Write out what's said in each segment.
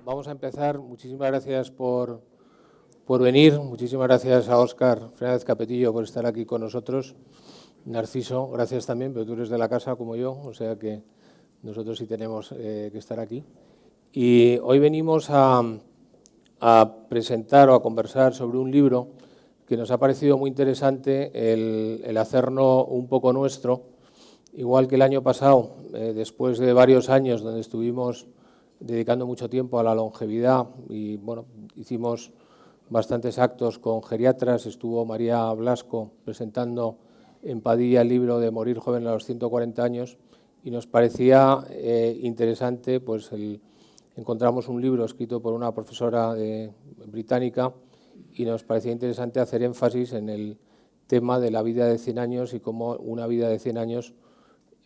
Vamos a empezar. Muchísimas gracias por venir. Muchísimas gracias a Óscar Fernández Capetillo por estar aquí con nosotros. Narciso, gracias también, pero tú eres de la casa como yo, o sea que nosotros sí tenemos que estar aquí. Y hoy venimos a presentar o a conversar sobre un libro que nos ha parecido muy interesante el hacerlo un poco nuestro, igual que el año pasado, después de varios años donde estuvimos dedicando mucho tiempo a la longevidad y bueno, hicimos bastantes actos con geriatras. Estuvo María Blasco presentando en Padilla el libro de Morir joven a los 140 años y nos parecía interesante, pues encontramos un libro escrito por una profesora británica y nos parecía interesante hacer énfasis en el tema de la vida de 100 años y cómo una vida de 100 años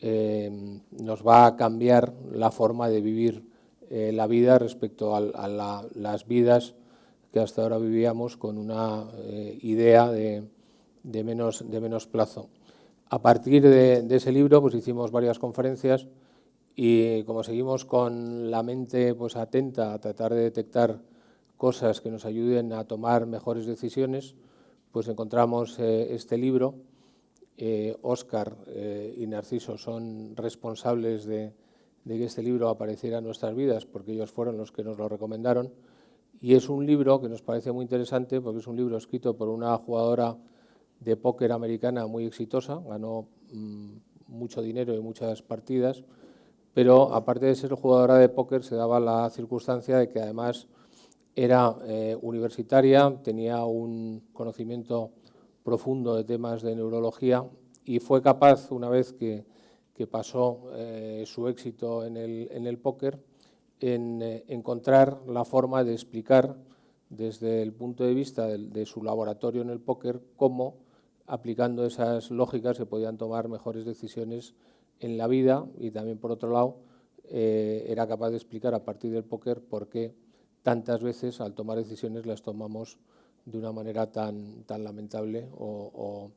nos va a cambiar la forma de vivir la vida respecto a las vidas que hasta ahora vivíamos con una idea de menos plazo. A partir de ese libro pues hicimos varias conferencias y como seguimos con la mente pues atenta a tratar de detectar cosas que nos ayuden a tomar mejores decisiones, pues encontramos este libro. Óscar y Narciso son responsables de que este libro apareciera en nuestras vidas, porque ellos fueron los que nos lo recomendaron. Y es un libro que nos parece muy interesante, porque es un libro escrito por una jugadora de póker americana muy exitosa, ganó mucho dinero y muchas partidas, pero aparte de ser jugadora de póker se daba la circunstancia de que además era universitaria, tenía un conocimiento profundo de temas de neurología y fue capaz, una vez que pasó su éxito en el póker, en encontrar la forma de explicar desde el punto de vista de su laboratorio en el póker cómo, aplicando esas lógicas, se podían tomar mejores decisiones en la vida y también, por otro lado, era capaz de explicar a partir del póker por qué tantas veces al tomar decisiones las tomamos de una manera tan lamentable o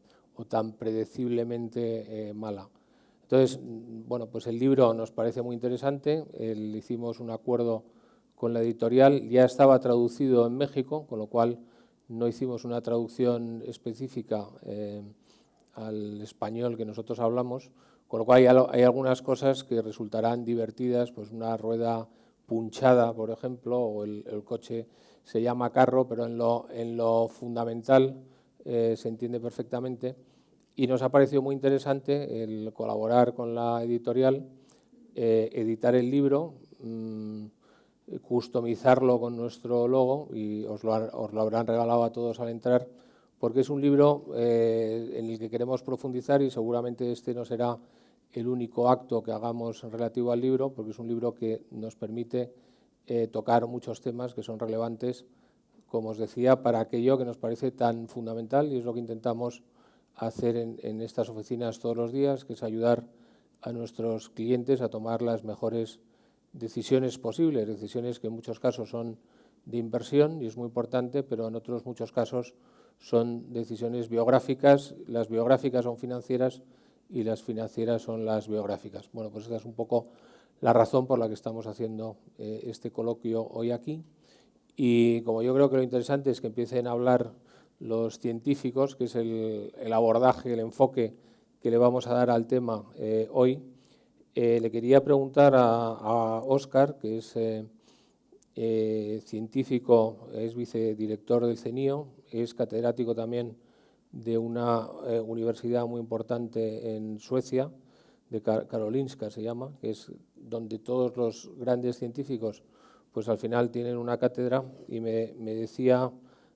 tan predeciblemente mala. Entonces, bueno, pues el libro nos parece muy interesante. Hicimos un acuerdo con la editorial, ya estaba traducido en México, con lo cual no hicimos una traducción específica al español que nosotros hablamos, con lo cual hay algunas cosas que resultarán divertidas, pues una rueda punchada, por ejemplo, o el coche se llama carro, pero en lo fundamental se entiende perfectamente. Y nos ha parecido muy interesante el colaborar con la editorial, editar el libro, customizarlo con nuestro logo, y os lo habrán regalado a todos al entrar, porque es un libro en el que queremos profundizar y seguramente este no será el único acto que hagamos relativo al libro, porque es un libro que nos permite tocar muchos temas que son relevantes, como os decía, para aquello que nos parece tan fundamental, y es lo que intentamos hacer en estas oficinas todos los días, que es ayudar a nuestros clientes a tomar las mejores decisiones posibles, decisiones que en muchos casos son de inversión y es muy importante, pero en otros muchos casos son decisiones biográficas. Las biográficas son financieras y las financieras son las biográficas. Bueno, pues esta es un poco la razón por la que estamos haciendo este coloquio hoy aquí. Y como yo creo que lo interesante es que empiecen a hablar los científicos, que es el abordaje, el enfoque que le vamos a dar al tema hoy, le quería preguntar a Óscar, que es científico, es vicedirector del CENIO, es catedrático también de una universidad muy importante en Suecia, de Karolinska se llama, que es donde todos los grandes científicos pues al final tienen una cátedra, y me decía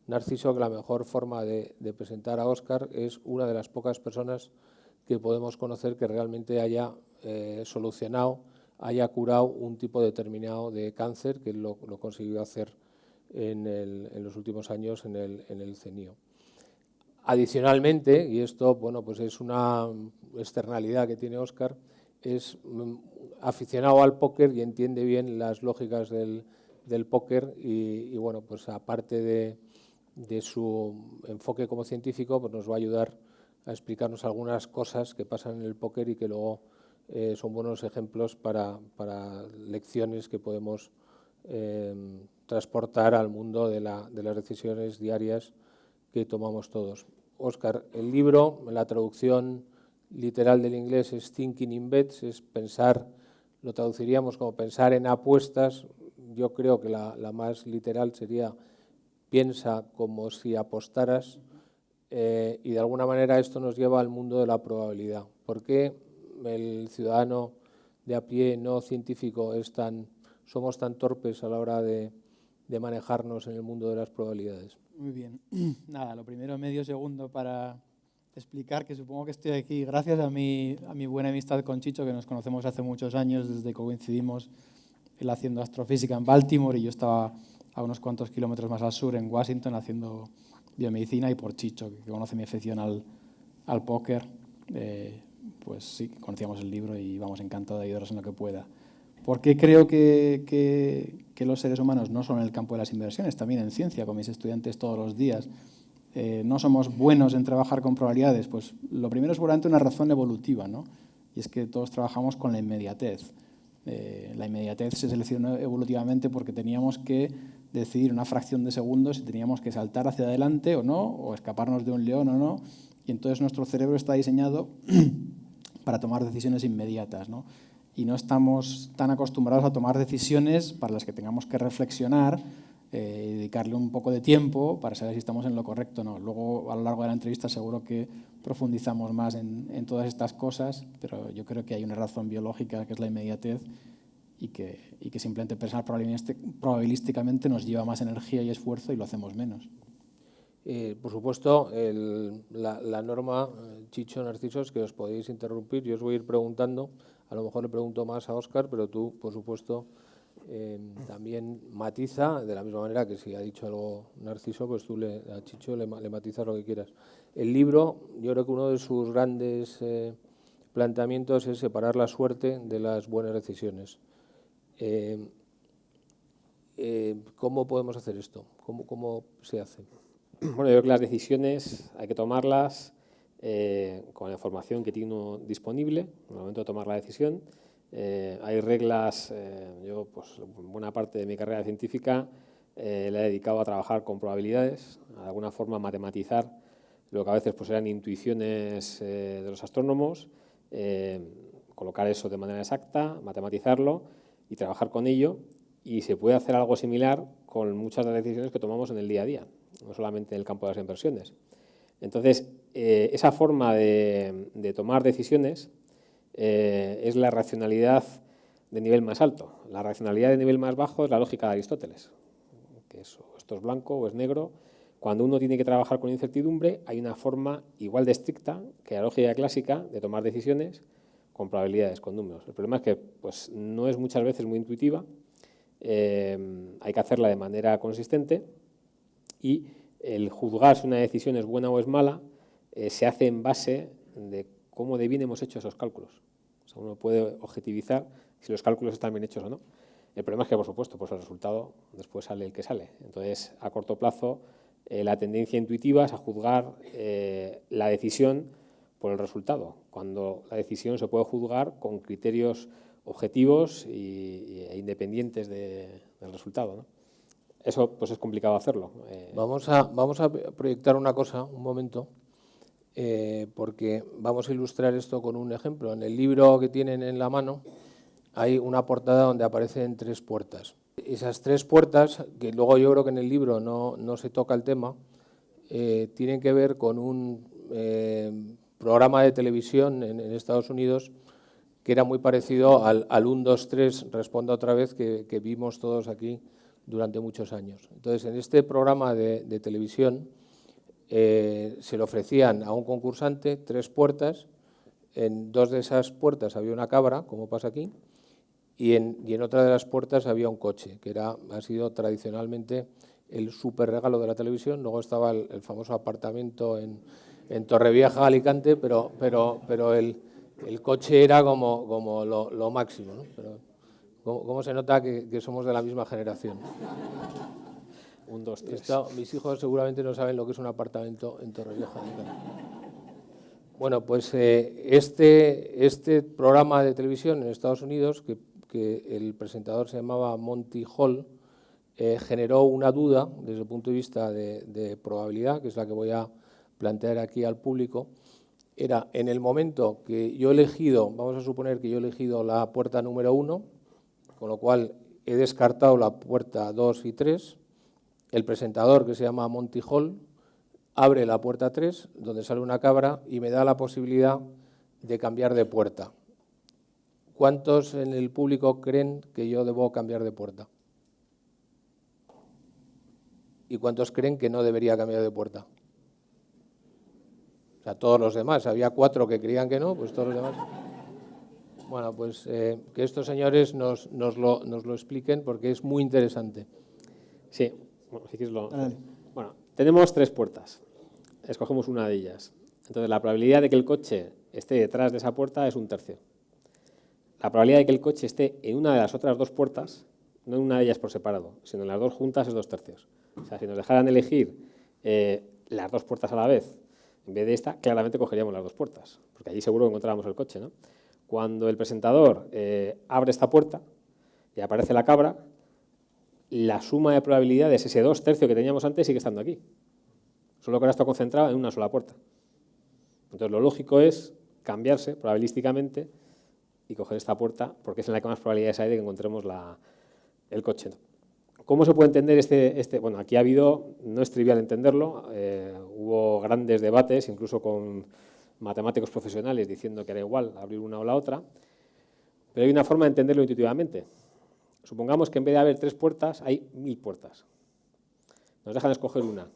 Narciso que la mejor forma de presentar a Óscar es una de las pocas personas que podemos conocer que realmente haya solucionado, haya curado un tipo determinado de cáncer, que lo consiguió hacer en los últimos años en el CENIO. Adicionalmente, y esto bueno, pues es una externalidad que tiene Óscar, es aficionado al póker y entiende bien las lógicas del póker y bueno, pues aparte de su enfoque como científico, pues nos va a ayudar a explicarnos algunas cosas que pasan en el póker y que luego son buenos ejemplos para lecciones que podemos transportar al mundo de las decisiones diarias que tomamos todos. Óscar, el libro, la traducción literal del inglés es Thinking in Bets, es pensar, lo traduciríamos como pensar en apuestas. Yo creo que la más literal sería piensa como si apostaras, y de alguna manera esto nos lleva al mundo de la probabilidad. ¿Por qué el ciudadano de a pie no científico somos tan torpes a la hora de manejarnos en el mundo de las probabilidades? Muy bien. Nada, lo primero, medio segundo para explicar que supongo que estoy aquí gracias a mi buena amistad con Chicho, que nos conocemos hace muchos años, desde que coincidimos él haciendo astrofísica en Baltimore y yo estaba a unos cuantos kilómetros más al sur, en Washington, haciendo biomedicina, y por Chicho, que conoce mi afición al póker, pues sí, conocíamos el libro y vamos encantados de ayudaros en lo que pueda. ¿Por qué creo que los seres humanos no solo en el campo de las inversiones, también en ciencia, con mis estudiantes todos los días, no somos buenos en trabajar con probabilidades? Pues lo primero es seguramente una razón evolutiva, ¿no? Y es que todos trabajamos con la inmediatez. La inmediatez se seleccionó evolutivamente porque teníamos que decidir una fracción de segundos si teníamos que saltar hacia adelante o no, o escaparnos de un león o no, y entonces nuestro cerebro está diseñado para tomar decisiones inmediatas, ¿no? Y no estamos tan acostumbrados a tomar decisiones para las que tengamos que reflexionar, dedicarle un poco de tiempo para saber si estamos en lo correcto o no. Luego, a lo largo de la entrevista, seguro que profundizamos más en todas estas cosas, pero yo creo que hay una razón biológica, que es la inmediatez, y que simplemente pensar probabilísticamente nos lleva más energía y esfuerzo y lo hacemos menos. Por supuesto, la norma, Chicho, Narcisos, que os podéis interrumpir, yo os voy a ir preguntando, a lo mejor le pregunto más a Óscar, pero tú, por supuesto, también matiza, de la misma manera que si ha dicho algo Narciso, pues tú a Chicho le matizas lo que quieras. El libro, yo creo que uno de sus grandes planteamientos es separar la suerte de las buenas decisiones. ¿Cómo podemos hacer esto? ¿Cómo se hace? Bueno, yo creo que las decisiones hay que tomarlas con la información que tiene uno disponible en el momento de tomar la decisión. Hay reglas, yo pues buena parte de mi carrera científica la he dedicado a trabajar con probabilidades, de alguna forma matematizar lo que a veces pues eran intuiciones de los astrónomos, colocar eso de manera exacta, matematizarlo y trabajar con ello, y se puede hacer algo similar con muchas de las decisiones que tomamos en el día a día, no solamente en el campo de las inversiones. Entonces, esa forma de tomar decisiones es la racionalidad de nivel más alto. La racionalidad de nivel más bajo es la lógica de Aristóteles, que esto es blanco o es negro. Cuando uno tiene que trabajar con incertidumbre, hay una forma igual de estricta que la lógica clásica de tomar decisiones con probabilidades, con números. El problema es que pues, no es muchas veces muy intuitiva, hay que hacerla de manera consistente, y el juzgar si una decisión es buena o es mala se hace en base de cómo de bien hemos hecho esos cálculos. O sea, uno puede objetivizar si los cálculos están bien hechos o no. El problema es que, por supuesto, pues el resultado después sale el que sale. Entonces, a corto plazo, la tendencia intuitiva es a juzgar la decisión por el resultado, cuando la decisión se puede juzgar con criterios objetivos e independientes del resultado, ¿no? Eso pues es complicado hacerlo. Vamos a proyectar una cosa, un momento, porque vamos a ilustrar esto con un ejemplo. En el libro que tienen en la mano hay una portada donde aparecen 3 puertas. Esas 3 puertas, que luego yo creo que en el libro no se toca el tema, tienen que ver con un programa de televisión en Estados Unidos que era muy parecido al 1, 2, 3, responda otra vez, que vimos todos aquí durante muchos años. Entonces, en este programa de televisión se le ofrecían a un concursante 3 puertas. En 2 de esas puertas había una cabra, como pasa aquí, y en otra de las puertas había un coche, que ha sido tradicionalmente el súper regalo de la televisión. Luego estaba el famoso apartamento en Torrevieja, Alicante, pero el coche era como lo máximo, ¿no? Pero, ¿cómo se nota que somos de la misma generación? 1, 2, 3. Mis hijos seguramente no saben lo que es un apartamento en Torrevieja. Bueno, pues este programa de televisión en Estados Unidos, que que el presentador se llamaba Monty Hall, generó una duda desde el punto de vista de probabilidad, que es la que voy a plantear aquí al público. Era en el momento que yo he elegido, vamos a suponer que yo he elegido la puerta número 1, con lo cual he descartado la puerta 2 y 3, el presentador, que se llama Monty Hall, abre la puerta 3, donde sale una cabra, y me da la posibilidad de cambiar de puerta. ¿Cuántos en el público creen que yo debo cambiar de puerta? ¿Y cuántos creen que no debería cambiar de puerta? O sea, todos los demás. Había 4 que creían que no, pues todos los demás. Bueno, pues que estos señores nos lo expliquen, porque es muy interesante. Sí, bueno, si quieres Bueno, tenemos 3 puertas. Escogemos una de ellas. Entonces, la probabilidad de que el coche esté detrás de esa puerta es 1/3. La probabilidad de que el coche esté en una de las otras 2 puertas, no en una de ellas por separado, sino en las 2 juntas, es 2/3. O sea, si nos dejaran elegir las 2 puertas a la vez, en vez de esta, claramente cogeríamos las 2 puertas, porque allí seguro encontrábamos el coche, ¿no? Cuando el presentador abre esta puerta y aparece la cabra, la suma de probabilidades, ese 2/3 que teníamos antes, sigue estando aquí. Solo que ahora está concentrado en una sola puerta. Entonces, lo lógico es cambiarse probabilísticamente y coger esta puerta, porque es en la que más probabilidades hay de que encontremos el coche. ¿Cómo se puede entender este? Bueno, aquí ha habido, no es trivial entenderlo, hubo grandes debates, incluso con matemáticos profesionales diciendo que era igual abrir una o la otra, pero hay una forma de entenderlo intuitivamente. Supongamos que en vez de haber 3 puertas, hay 1000 puertas. Nos dejan escoger una.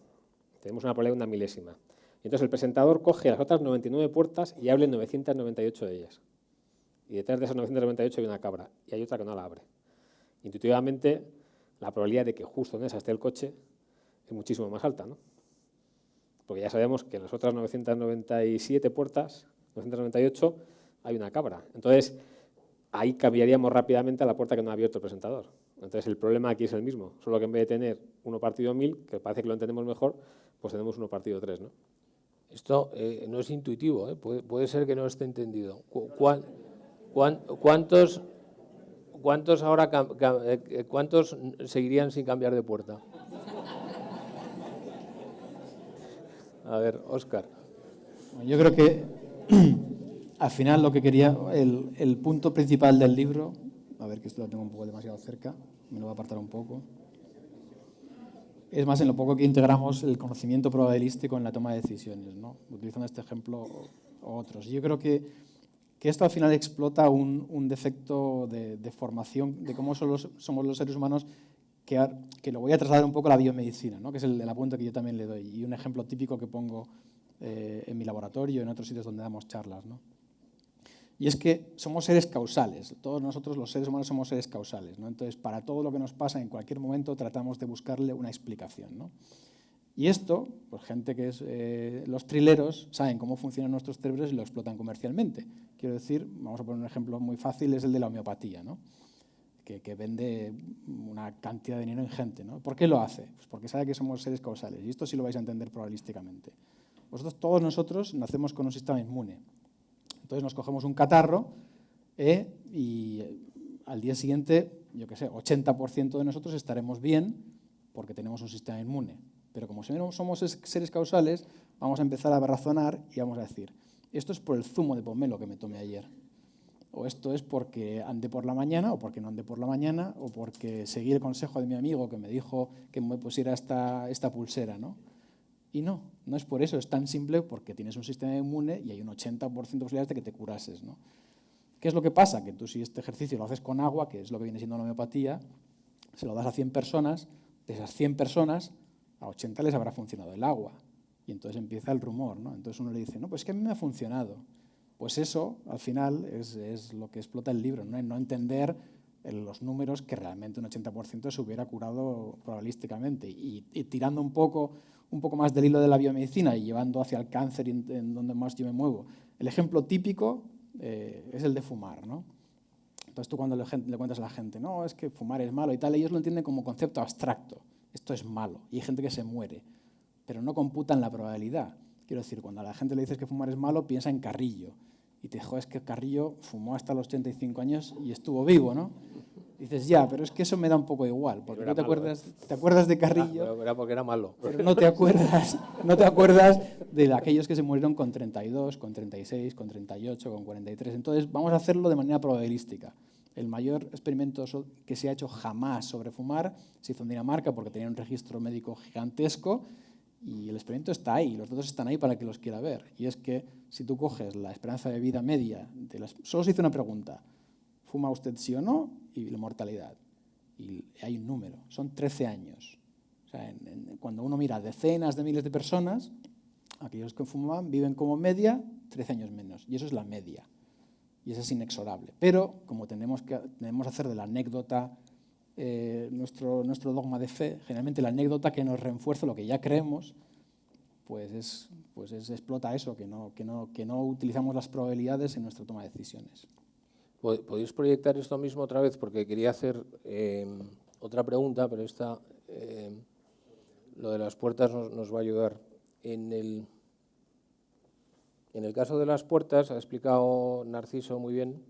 Tenemos una probabilidad de 1/1000. Y entonces el presentador coge las otras 99 puertas y abre 998 de ellas. Y detrás de esas 998 hay una cabra y hay otra que no la abre. Intuitivamente, la probabilidad de que justo en esa esté el coche es muchísimo más alta, ¿no? Porque ya sabemos que en las otras 997 puertas, 998, hay una cabra. Entonces, ahí cambiaríamos rápidamente a la puerta que no ha abierto el presentador. Entonces, el problema aquí es el mismo, solo que en vez de tener 1 partido 1000, que parece que lo entendemos mejor, pues tenemos 1 partido 3, ¿no? Esto no es intuitivo, ¿eh? Puede ser que no esté entendido. ¿Cuántos seguirían sin cambiar de puerta? A ver, Óscar. Yo creo que al final lo que quería, el punto principal del libro, a ver que esto lo tengo un poco demasiado cerca, me lo voy a apartar un poco, es más en lo poco que integramos el conocimiento probabilístico en la toma de decisiones, ¿no? Utilizando este ejemplo o otros. Yo creo que esto al final explota un defecto de formación de cómo somos los seres humanos, que lo voy a trasladar un poco a la biomedicina, ¿no? Que es el apunte que yo también le doy, y un ejemplo típico que pongo en mi laboratorio y en otros sitios donde damos charlas, ¿no? Y es que somos seres causales, todos nosotros los seres humanos somos seres causales, ¿no? Entonces, para todo lo que nos pasa en cualquier momento tratamos de buscarle una explicación, ¿no? Y esto, pues gente que es los trileros saben cómo funcionan nuestros cerebros y lo explotan comercialmente. Quiero decir, vamos a poner un ejemplo muy fácil, es el de la homeopatía, ¿no? Que vende una cantidad de dinero ingente, ¿no? ¿Por qué lo hace? Pues porque sabe que somos seres causales, y esto sí lo vais a entender probabilísticamente. Todos nosotros nacemos con un sistema inmune. Entonces nos cogemos un catarro y al día siguiente, yo qué sé, 80% de nosotros estaremos bien porque tenemos un sistema inmune. Pero como somos seres causales, vamos a empezar a razonar y vamos a decir, esto es por el zumo de pomelo que me tomé ayer. O esto es porque andé por la mañana, o porque no andé por la mañana, o porque seguí el consejo de mi amigo que me dijo que me pusiera esta pulsera, ¿no? Y no es por eso, es tan simple porque tienes un sistema inmune y hay un 80% de posibilidades de que te curases, ¿no? ¿Qué es lo que pasa? Que tú, si este ejercicio lo haces con agua, que es lo que viene siendo la homeopatía, se lo das a 100 personas, de esas 100 personas, a 80 les habrá funcionado el agua. Y entonces empieza el rumor, ¿no? Entonces uno le dice, no, pues es que a mí me ha funcionado. Pues eso, al final, es lo que explota el libro, ¿no? En no entender los números que realmente un 80% se hubiera curado probabilísticamente. Y tirando un poco más del hilo de la biomedicina y llevando hacia el cáncer, en donde más yo me muevo. El ejemplo típico es el de fumar, ¿no? Entonces tú cuando le cuentas a la gente, no, es que fumar es malo y tal, ellos lo entienden como concepto abstracto. Esto es malo. Y hay gente que se muere, pero no computan la probabilidad. Quiero decir, cuando a la gente le dices que fumar es malo, piensa en Carrillo. y te dijo, es que Carrillo fumó hasta los 85 años y estuvo vivo, ¿no? Dices, ya, pero es que eso me da un poco igual, porque tú te acuerdas de Carrillo, pero era porque era malo. pero no te acuerdas de aquellos que se murieron con 32, con 36, con 38, con 43. Entonces, vamos a hacerlo de manera probabilística. El mayor experimento que se ha hecho jamás sobre fumar se hizo en Dinamarca porque tenía un registro médico gigantesco y el experimento está ahí, los datos están ahí para que los quiera ver. Y es que si tú coges la esperanza de vida media, solo se hizo una pregunta, ¿fuma usted sí o no? Y la mortalidad. Y hay un número, son 13 años. O sea, cuando uno mira decenas de miles de personas, aquellos que fumaban viven como media 13 años menos. Y eso es la media. Y eso es inexorable. Pero, como tenemos que hacer de la anécdota nuestro dogma de fe, generalmente la anécdota que nos refuerza lo que ya creemos, pues explota eso, que no utilizamos las probabilidades en nuestra toma de decisiones. ¿Podéis proyectar esto mismo otra vez? Porque quería hacer otra pregunta, pero lo de las puertas nos va a ayudar. En el caso de las puertas, ha explicado Narciso muy bien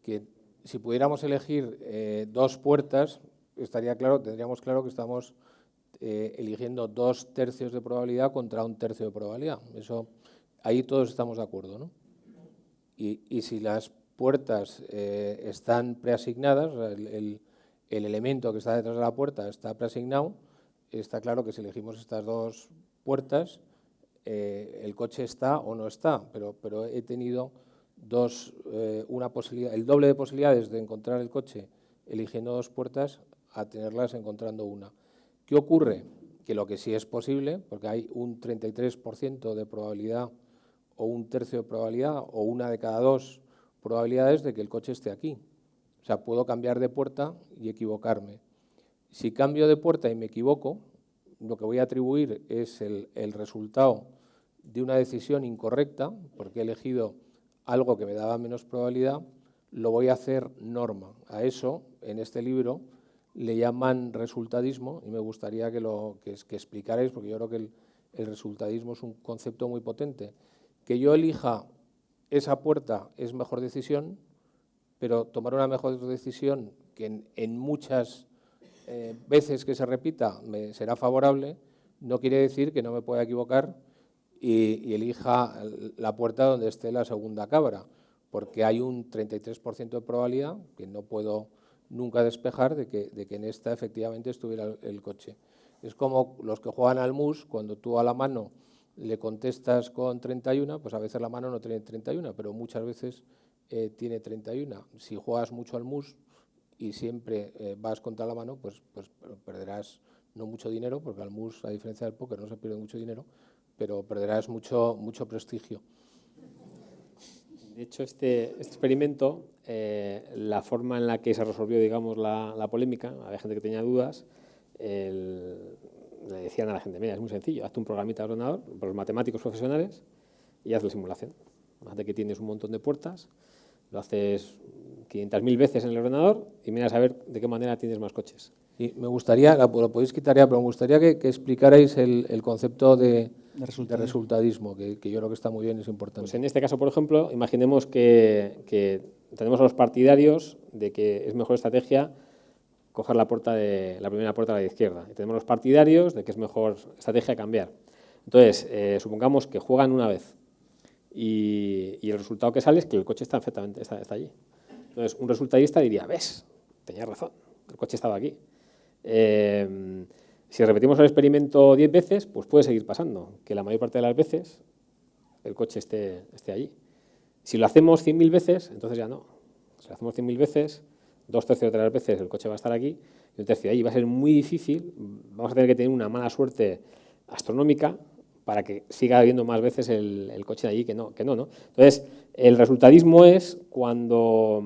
que si pudiéramos elegir 2 puertas, tendríamos claro que estamos eligiendo 2 tercios de probabilidad contra 1 tercio de probabilidad. Ahí todos estamos de acuerdo, ¿no? Y si las puertas están preasignadas, o sea, el elemento que está detrás de la puerta está preasignado, está claro que si elegimos estas 2 puertas, el coche está o no está, pero he tenido una posibilidad, el doble de posibilidades de encontrar el coche eligiendo 2 puertas a tenerlas encontrando una. ¿Qué ocurre? Que lo que sí es posible, porque hay un 33% de probabilidad o 1 tercio de probabilidad o 1 de cada 2 probabilidades de que el coche esté aquí. O sea, puedo cambiar de puerta y equivocarme. Si cambio de puerta y me equivoco, lo que voy a atribuir es el resultado de una decisión incorrecta, porque he elegido algo que me daba menos probabilidad, lo voy a hacer norma. A eso, en este libro, le llaman resultadismo y me gustaría que explicarais, porque yo creo que el resultadismo es un concepto muy potente. Que yo elija esa puerta es mejor decisión, pero tomar una mejor decisión que en muchas veces que se repita me será favorable, no quiere decir que no me pueda equivocar y elija la puerta donde esté la segunda cabra, porque hay un 33% de probabilidad que no puedo nunca despejar de que en esta efectivamente estuviera el coche. Es como los que juegan al mus, cuando tú a la mano le contestas con 31, pues a veces la mano no tiene 31, pero muchas veces tiene 31. Si juegas mucho al mus y siempre vas contra la mano, pues perderás no mucho dinero, porque al mus, a diferencia del póker, no se pierde mucho dinero, pero perderás mucho prestigio. De hecho, este experimento, la forma en la que se resolvió, digamos, la polémica, había gente que tenía dudas, le decían a la gente, mira, es muy sencillo, hazte un programita de ordenador por los matemáticos profesionales y haz la simulación. Imagínate que tienes un montón de puertas, lo haces 500.000 veces en el ordenador y miras a ver de qué manera tienes más coches. Y me gustaría, lo podéis quitar ya, pero me gustaría que explicarais el concepto de resultadismo, que yo creo que está muy bien, es importante. Pues en este caso, por ejemplo, imaginemos que tenemos a los partidarios de que es mejor estrategia coger la primera puerta a la izquierda. Y tenemos los partidarios de que es mejor estrategia cambiar. Entonces, supongamos que juegan una vez y el resultado que sale es que el coche está allí. Entonces, un resultadista diría, ves, tenías razón, el coche estaba aquí. Si repetimos el experimento 10 veces, pues puede seguir pasando, que la mayor parte de las veces el coche esté allí. Si lo hacemos 100.000 veces, entonces ya no. Si lo hacemos 100.000 veces, 2 tercios de las veces el coche va a estar aquí y 1 tercio allí. Va a ser muy difícil, vamos a tener que tener una mala suerte astronómica para que siga habiendo más veces el coche de allí que no. Entonces, el resultadismo es cuando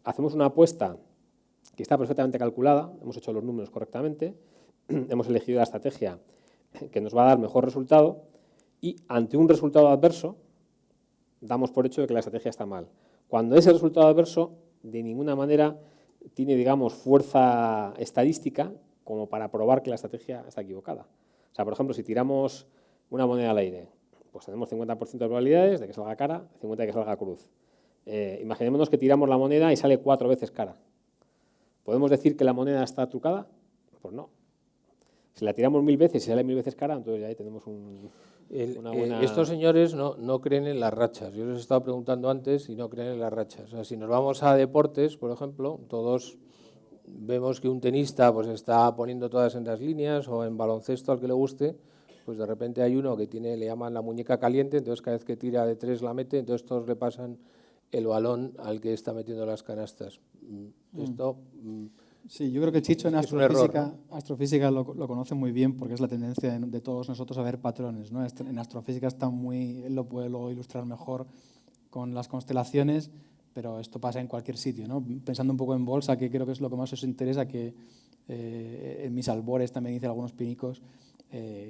hacemos una apuesta que está perfectamente calculada, hemos hecho los números correctamente, hemos elegido la estrategia que nos va a dar mejor resultado y ante un resultado adverso damos por hecho de que la estrategia está mal. Cuando ese resultado adverso de ninguna manera tiene, digamos, fuerza estadística como para probar que la estrategia está equivocada. O sea, por ejemplo, si tiramos una moneda al aire, pues tenemos 50% de probabilidades de que salga cara, 50% de que salga cruz. Imaginémonos que tiramos la moneda y sale 4 veces cara. ¿Podemos decir que la moneda está trucada? Pues no. Si la tiramos 1000 veces y sale 1000 veces cara, entonces ya ahí tenemos una buena... Estos señores no creen en las rachas. Yo les he estado preguntando antes y no creen en las rachas. O sea, si nos vamos a deportes, por ejemplo, todos vemos que un tenista pues está poniendo todas en las líneas, o en baloncesto, al que le guste, pues de repente hay uno que le llaman la muñeca caliente, entonces cada vez que tira de 3 la mete, entonces todos le pasan el balón al que está metiendo las canastas. Esto... Sí, yo creo que Chicho en es un error, astrofísica lo conoce muy bien, porque es la tendencia de todos nosotros a ver patrones, ¿no? En astrofísica él lo puede luego ilustrar mejor con las constelaciones, pero esto pasa en cualquier sitio, ¿no? Pensando un poco en bolsa, que creo que es lo que más os interesa, que en mis albores también hice algunos pinicos,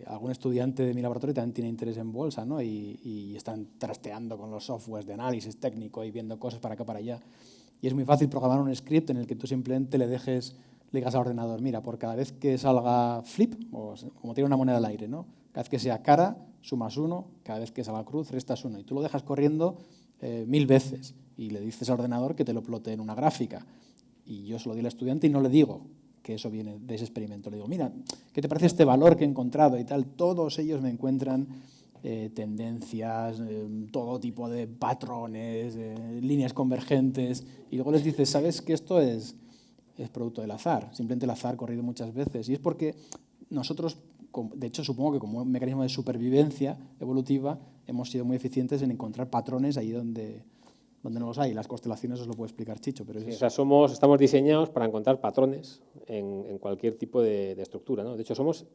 algún estudiante de mi laboratorio también tiene interés en bolsa, ¿no? Y están trasteando con los softwares de análisis técnico y viendo cosas para acá, para allá. Y es muy fácil programar un script en el que tú simplemente le digas al ordenador, mira, por cada vez que salga flip, o como tiene una moneda al aire, ¿no? Cada vez que sea cara, sumas 1, cada vez que salga cruz, restas 1. Y tú lo dejas corriendo 1000 veces y le dices al ordenador que te lo plote en una gráfica. Y yo se lo di al estudiante y no le digo que eso viene de ese experimento. Le digo, mira, ¿qué te parece este valor que he encontrado? Y tal, todos ellos me encuentran tendencias, todo tipo de patrones, líneas convergentes, y luego les dices, ¿sabes que esto es producto del azar? Simplemente el azar corrido muchas veces. Y es porque nosotros, de hecho, supongo que como un mecanismo de supervivencia evolutiva, hemos sido muy eficientes en encontrar patrones ahí donde no los hay. Las constelaciones os lo puede explicar Chicho. Pero sí, o sea, estamos diseñados para encontrar patrones en cualquier tipo de estructura, ¿no? De hecho, somos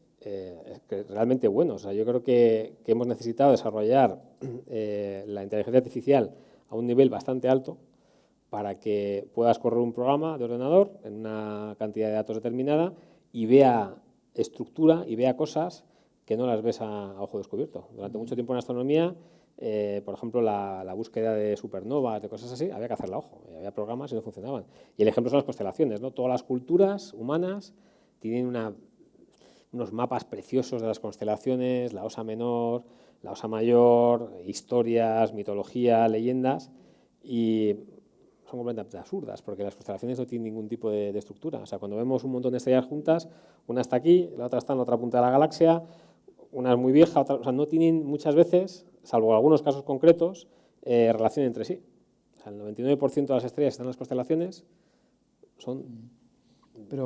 realmente buenos. O sea, yo creo que hemos necesitado desarrollar la inteligencia artificial a un nivel bastante alto para que puedas correr un programa de ordenador en una cantidad de datos determinada y vea estructura y vea cosas que no las ves a ojo descubierto. Durante mucho tiempo en astronomía, por ejemplo, la búsqueda de supernovas, de cosas así, había que hacerla a ojo. Había programas y no funcionaban. Y el ejemplo son las constelaciones, ¿no? Todas las culturas humanas tienen unos mapas preciosos de las constelaciones, la Osa Menor, la Osa Mayor, historias, mitología, leyendas, y son completamente absurdas, porque las constelaciones no tienen ningún tipo de estructura. O sea, cuando vemos un montón de estrellas juntas, una está aquí, la otra está en la otra punta de la galaxia, una es muy vieja, otra, o sea, no tienen muchas veces, salvo algunos casos concretos, relación entre sí. O sea, el 99% de las estrellas que están en las constelaciones son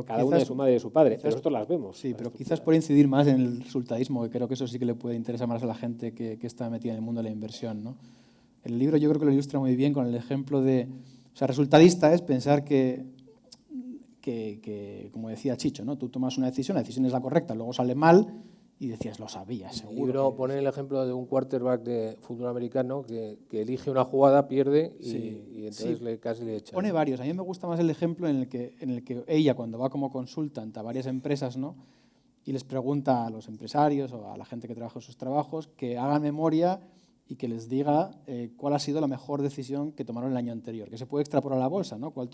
cada una de su madre y de su padre, pero nosotros las vemos. Sí, pero quizás por incidir más en el resultadismo, que creo que eso sí que le puede interesar más a la gente que está metida en el mundo de la inversión, ¿no? El libro yo creo que lo ilustra muy bien con el ejemplo de... O sea, resultadista es pensar que como decía Chicho, ¿no? Tú tomas una decisión, la decisión es la correcta, luego sale mal y decías, lo sabía, seguro. El libro pone el ejemplo de un quarterback de fútbol americano que elige una jugada, pierde y entonces casi le echan. Pone varios. A mí me gusta más el ejemplo en el que ella, cuando va como consultante a varias empresas, ¿no? Y les pregunta a los empresarios o a la gente que trabaja en sus trabajos que hagan memoria y que les diga cuál ha sido la mejor decisión que tomaron el año anterior, que se puede extrapolar a la bolsa, ¿no? ¿Cuál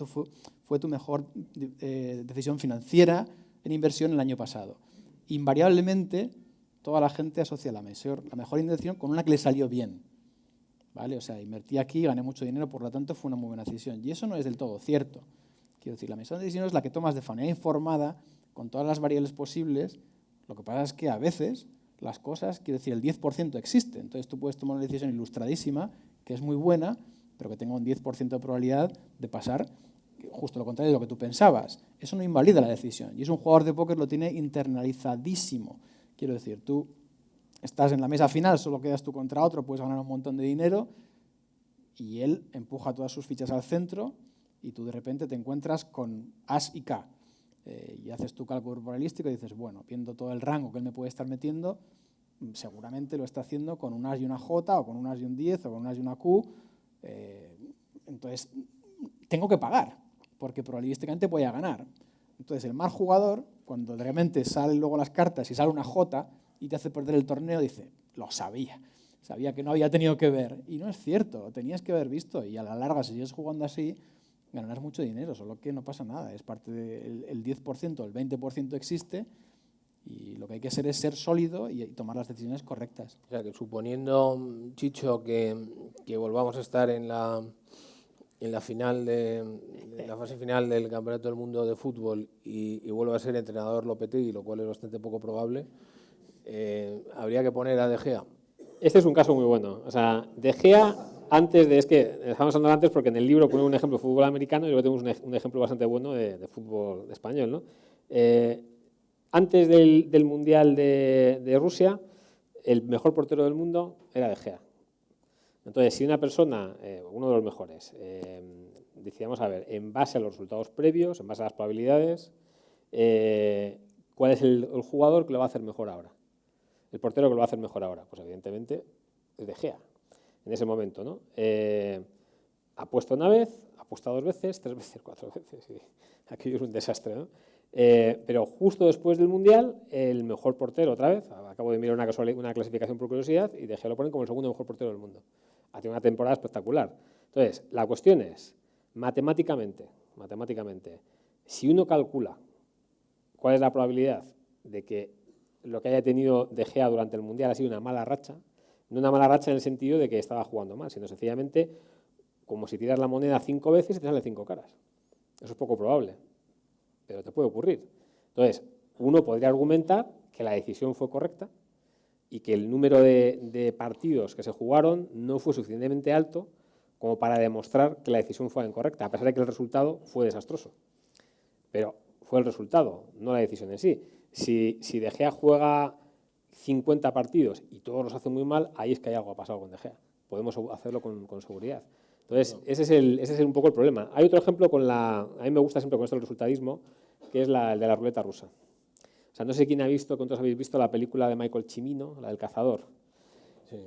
fue tu mejor decisión financiera en inversión el año pasado? Invariablemente, toda la gente asocia la mejor inversión con una que le salió bien, ¿vale? O sea, invertí aquí, gané mucho dinero, por lo tanto fue una muy buena decisión. Y eso no es del todo cierto. Quiero decir, la mejor decisión es la que tomas de manera informada, con todas las variables posibles. Lo que pasa es que a veces las cosas, quiero decir, el 10% existe. Entonces tú puedes tomar una decisión ilustradísima, que es muy buena, pero que tenga un 10% de probabilidad de pasar justo lo contrario de lo que tú pensabas. Eso no invalida la decisión. Y es un jugador de póker lo tiene internalizadísimo. Quiero decir, tú estás en la mesa final, solo quedas tú contra otro, puedes ganar un montón de dinero y él empuja todas sus fichas al centro y tú de repente te encuentras con As y K. Y haces tu cálculo probabilístico y dices, bueno, viendo todo el rango que él me puede estar metiendo, seguramente lo está haciendo con un As y una J, o con un As y un 10, o con un As y una Q. Entonces, tengo que pagar, porque probabilísticamente voy a ganar. Entonces, el mal jugador, cuando de repente salen luego las cartas y sale una J y te hace perder el torneo, dice, lo sabía. Sabía que no había tenido que ver. Y no es cierto, lo tenías que haber visto. Y a la larga, si sigues jugando así, ganarás mucho dinero, solo que no pasa nada. Es parte del 10%, el 20% existe Y lo que hay que ser es ser sólido y tomar las decisiones correctas. O sea, que suponiendo, Chicho, que volvamos a estar en la final en la fase final del Campeonato del Mundo de Fútbol y vuelva a ser entrenador Lopetegui, lo cual es bastante poco probable, habría que poner a De Gea. Este es un caso muy bueno. O sea, De Gea, es que estamos hablando antes porque en el libro pone un ejemplo de fútbol americano y luego tenemos un ejemplo bastante bueno de fútbol español, ¿no? Antes del Mundial de Rusia, el mejor portero del mundo era De Gea. Entonces, si una persona, uno de los mejores, decíamos, a ver, en base a los resultados previos, en base a las probabilidades, ¿cuál es el jugador que lo va a hacer mejor ahora? El portero que lo va a hacer mejor ahora, pues evidentemente es De Gea, en ese momento, ¿no? Ha puesto una vez, ha puesto 2 veces, 3 veces, 4 veces, y aquello es un desastre, ¿no? Pero justo después del Mundial, el mejor portero, otra vez, acabo de mirar una clasificación por curiosidad, y De Gea lo ponen como el segundo mejor portero del mundo. Ha tenido una temporada espectacular. Entonces, la cuestión es, matemáticamente, si uno calcula cuál es la probabilidad de que lo que haya tenido De Gea durante el Mundial ha sido una mala racha, no una mala racha en el sentido de que estaba jugando mal, sino sencillamente como si tiras la moneda 5 veces y te salen 5 caras. Eso es poco probable, pero te puede ocurrir. Entonces, uno podría argumentar que la decisión fue correcta y que el número de partidos que se jugaron no fue suficientemente alto como para demostrar que la decisión fue incorrecta, a pesar de que el resultado fue desastroso. Pero fue el resultado, no la decisión en sí. Si De Gea juega 50 partidos y todos los hace muy mal, ahí es que hay algo pasado con De Gea. Podemos hacerlo con seguridad. Entonces, ese es un poco el problema. Hay otro ejemplo a mí me gusta siempre con esto el resultadismo, que es el de la ruleta rusa. O sea, no sé quién ha visto, cuántos habéis visto la película de Michael Cimino, la del cazador. Sí.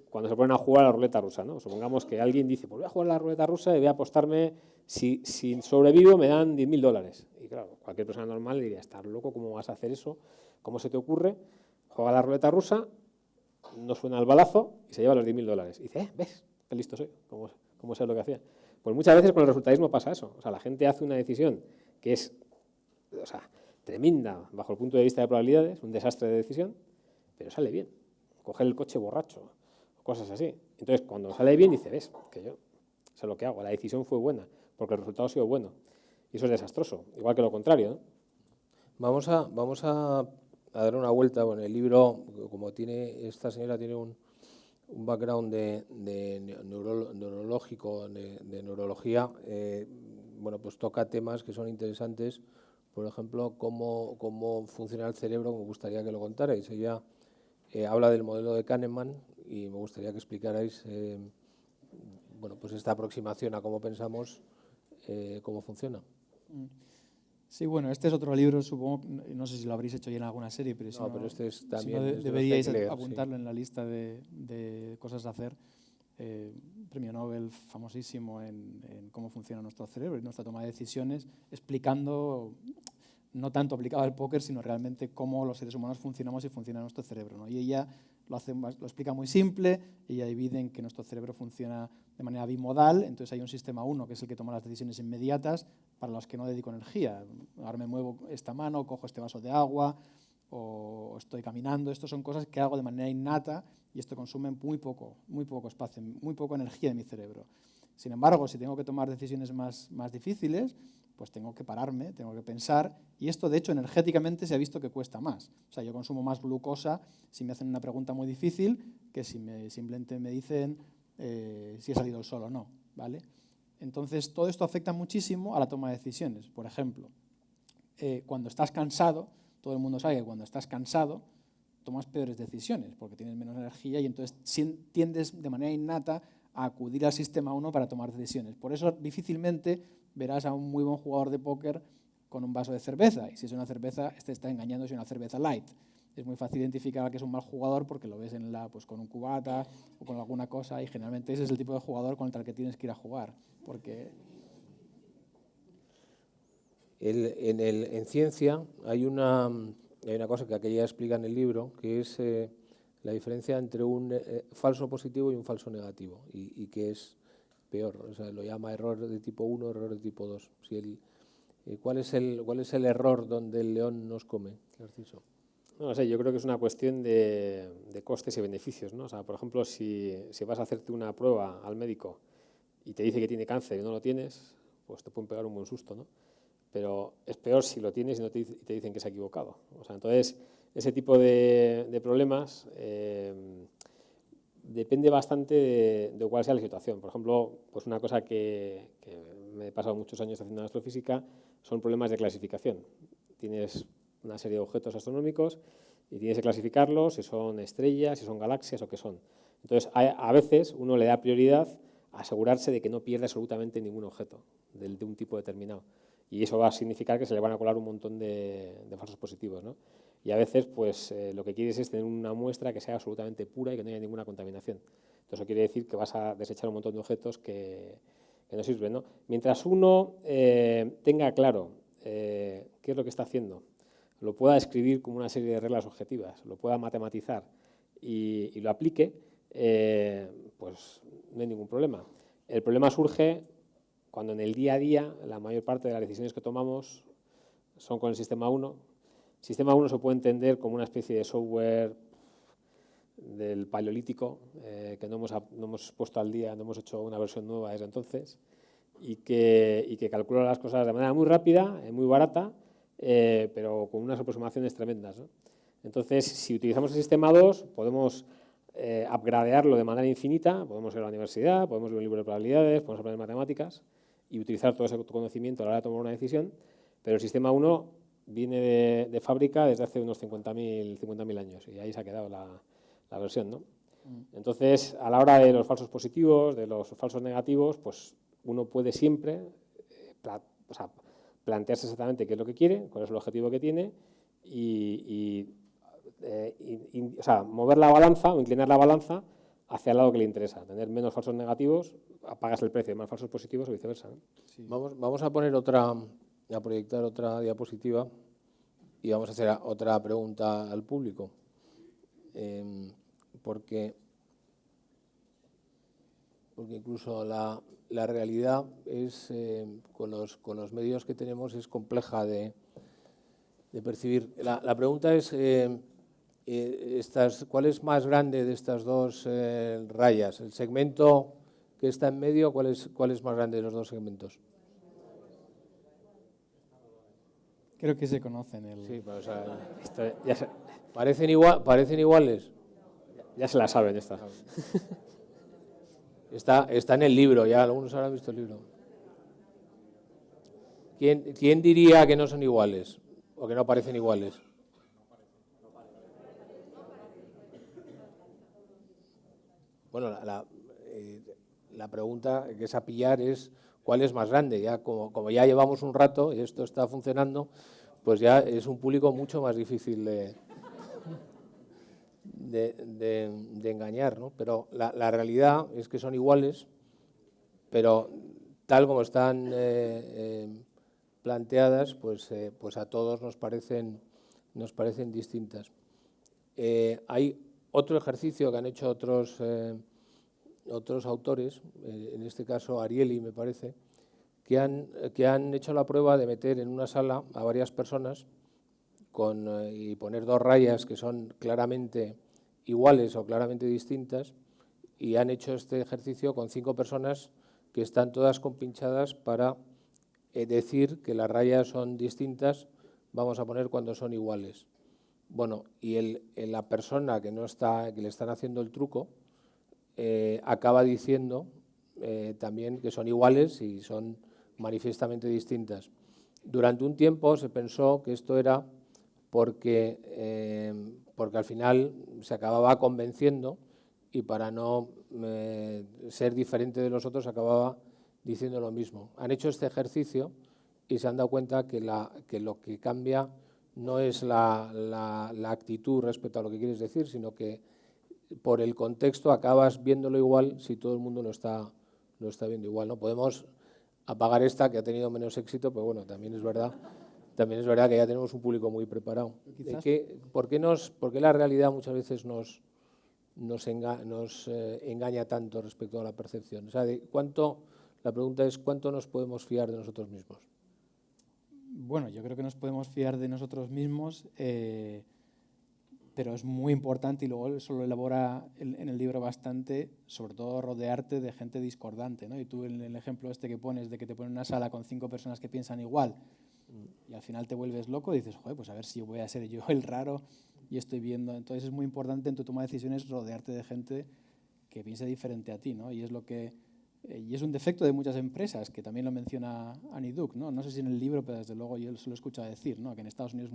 Cuando se ponen a jugar a la ruleta rusa, ¿no? Supongamos que alguien dice, pues voy a jugar a la ruleta rusa y voy a apostarme, si sobrevivo me dan $10.000. Y claro, cualquier persona normal diría, ¿estás loco? ¿Cómo vas a hacer eso? ¿Cómo se te ocurre? Juega a la ruleta rusa, no suena el balazo y se lleva los $10.000. Y dice, ¿ves? Qué listo soy, ¿cómo sé lo que hacía? Pues muchas veces con el resultadismo pasa eso. O sea, la gente hace una decisión que es, o sea, tremenda bajo el punto de vista de probabilidades, un desastre de decisión, pero sale bien. Coger el coche borracho, cosas así. Entonces, cuando sale bien, dice, ves, que yo sé lo que hago, la decisión fue buena, porque el resultado ha sido bueno. Y eso es desastroso, igual que lo contrario, ¿no? Vamos a dar una vuelta. Bueno, el libro, como esta señora tiene un background de neurológico, de neurología, bueno, pues toca temas que son interesantes. Por ejemplo, cómo funciona el cerebro, me gustaría que lo contarais. Ella habla del modelo de Kahneman y me gustaría que explicarais bueno, pues esta aproximación a cómo pensamos, cómo funciona. Sí, bueno, este es otro libro, supongo, no sé si lo habréis hecho ya en alguna serie, pero pero este es también si no es de los que hay deberíais que leer, apuntarlo sí. en la lista de cosas a hacer. Premio Nobel famosísimo en cómo funciona nuestro cerebro y nuestra toma de decisiones, explicando, no tanto aplicado al póker, sino realmente cómo los seres humanos funcionamos y funciona nuestro cerebro, ¿no? Y ella lo explica muy simple. Ella divide en que nuestro cerebro funciona de manera bimodal. Entonces hay un sistema 1, que es el que toma las decisiones inmediatas, para los que no dedico energía. Ahora me muevo esta mano, cojo este vaso de agua, o estoy caminando. Estas son cosas que hago de manera innata y esto consume muy poco espacio, muy poca energía de mi cerebro. Sin embargo, si tengo que tomar decisiones más difíciles, pues tengo que pararme, tengo que pensar, y esto de hecho energéticamente se ha visto que cuesta más. O sea, yo consumo más glucosa si me hacen una pregunta muy difícil que si simplemente me dicen si he salido el sol o no, ¿vale? Entonces, todo esto afecta muchísimo a la toma de decisiones. Por ejemplo, cuando estás cansado, todo el mundo sabe que cuando estás cansado tomas peores decisiones porque tienes menos energía y entonces tiendes de manera innata a acudir al sistema 1 para tomar decisiones. Por eso difícilmente verás a un muy buen jugador de póker con un vaso de cerveza, y si es una cerveza, este está engañando, si es una cerveza light. Es muy fácil identificar que es un mal jugador porque lo ves pues con un cubata o con alguna cosa, y generalmente ese es el tipo de jugador contra el que tienes que ir a jugar. Porque En ciencia hay una cosa que aquella explica en el libro, que es la diferencia entre un falso positivo y un falso negativo, y que es peor. O sea, lo llama error de tipo 1, error de tipo 2. ¿Cuál es el error donde el león nos come, Narciso? No lo sé, yo creo que es una cuestión de costes y beneficios, ¿no? O sea, por ejemplo, si vas a hacerte una prueba al médico y te dice que tiene cáncer y no lo tienes, pues te pueden pegar un buen susto, ¿no? Pero es peor si lo tienes y no y te dicen que se ha equivocado. O sea, entonces, ese tipo de problemas depende bastante de cuál sea la situación. Por ejemplo, pues una cosa que me he pasado muchos años haciendo astrofísica son problemas de clasificación. Tienes una serie de objetos astronómicos y tienes que clasificarlos, si son estrellas, si son galaxias o qué son. Entonces, a veces uno le da prioridad a asegurarse de que no pierde absolutamente ningún objeto de un tipo determinado. Y eso va a significar que se le van a colar un montón de falsos positivos, ¿no? Y a veces, pues, lo que quieres es tener una muestra que sea absolutamente pura y que no haya ninguna contaminación. Entonces, eso quiere decir que vas a desechar un montón de objetos que no sirven, ¿no? Mientras uno tenga claro qué es lo que está haciendo, lo pueda escribir como una serie de reglas objetivas, lo pueda matematizar y lo aplique, pues no hay ningún problema. El problema surge cuando en el día a día la mayor parte de las decisiones que tomamos son con el sistema 1. El sistema 1 se puede entender como una especie de software del paleolítico que no hemos puesto al día, no hemos hecho una versión nueva desde entonces y que calcula las cosas de manera muy rápida, muy barata, pero con unas aproximaciones tremendas, ¿no? Entonces, si utilizamos el sistema 2, podemos upgradearlo de manera infinita, podemos ir a la universidad, podemos ver un libro de probabilidades, podemos aprender matemáticas y utilizar todo ese conocimiento a la hora de tomar una decisión, pero el sistema 1 viene de fábrica desde hace unos 50.000 años y ahí se ha quedado la versión, ¿no? Entonces, a la hora de los falsos positivos, de los falsos negativos, pues uno puede siempre plantearse exactamente qué es lo que quiere, cuál es el objetivo que tiene mover la balanza o inclinar la balanza hacia el lado que le interesa. Tener menos falsos negativos, pagas el precio de más falsos positivos o viceversa, ¿no? Sí. Vamos a poner a proyectar otra diapositiva y vamos a hacer otra pregunta al público. Porque incluso la realidad es, con los medios que tenemos, es compleja de percibir. La pregunta es, ¿cuál es más grande de estas dos rayas? ¿El segmento que está en medio, cuál es más grande de los dos segmentos? Creo que se conocen. Sí, pero, o sea, ya ¿parecen iguales? Ya se la saben esta. Está en el libro, ya algunos habrán visto el libro. ¿Quién diría que no son iguales o que no parecen iguales? Bueno, la pregunta que es a pillar es ¿cuál es más grande? Ya como ya llevamos un rato y esto está funcionando, pues ya es un público mucho más difícil de engañar, ¿no? Pero la realidad es que son iguales, pero tal como están planteadas, pues a todos nos parecen distintas. Hay otro ejercicio que han hecho otros autores, en este caso Ariely me parece, que han hecho la prueba de meter en una sala a varias personas y poner dos rayas que son claramente iguales o claramente distintas, y han hecho este ejercicio con 5 personas que están todas compinchadas para decir que las rayas son distintas, vamos a poner cuando son iguales. Bueno, y la persona que le están haciendo el truco acaba diciendo también que son iguales y son manifiestamente distintas. Durante un tiempo se pensó que esto era porque al final se acababa convenciendo y para no ser diferente de los otros acababa diciendo lo mismo. Han hecho este ejercicio y se han dado cuenta que lo que cambia no es la actitud respecto a lo que quieres decir, sino que por el contexto acabas viéndolo igual si todo el mundo lo está viendo igual, ¿no? Podemos apagar esta, que ha tenido menos éxito, pero bueno, también es verdad que ya tenemos un público muy preparado. ¿Por qué la realidad muchas veces nos engaña tanto respecto a la percepción? O sea, la pregunta es, ¿cuánto nos podemos fiar de nosotros mismos? Bueno, yo creo que nos podemos fiar de nosotros mismos pero es muy importante, y luego eso lo elabora en el libro bastante, sobre todo rodearte de gente discordante, ¿no? Y tú en el ejemplo este que pones de que te ponen una sala con 5 personas que piensan igual y al final te vuelves loco, dices, joder, pues a ver si voy a ser yo el raro y estoy viendo. Entonces es muy importante en tu toma de decisiones rodearte de gente que piense diferente a ti, ¿no? Y es lo que y es un defecto de muchas empresas, que también lo menciona Annie Duke, ¿no? No sé si en el libro, pero desde luego yo se lo he escuchado decir, ¿no? Que en Estados Unidos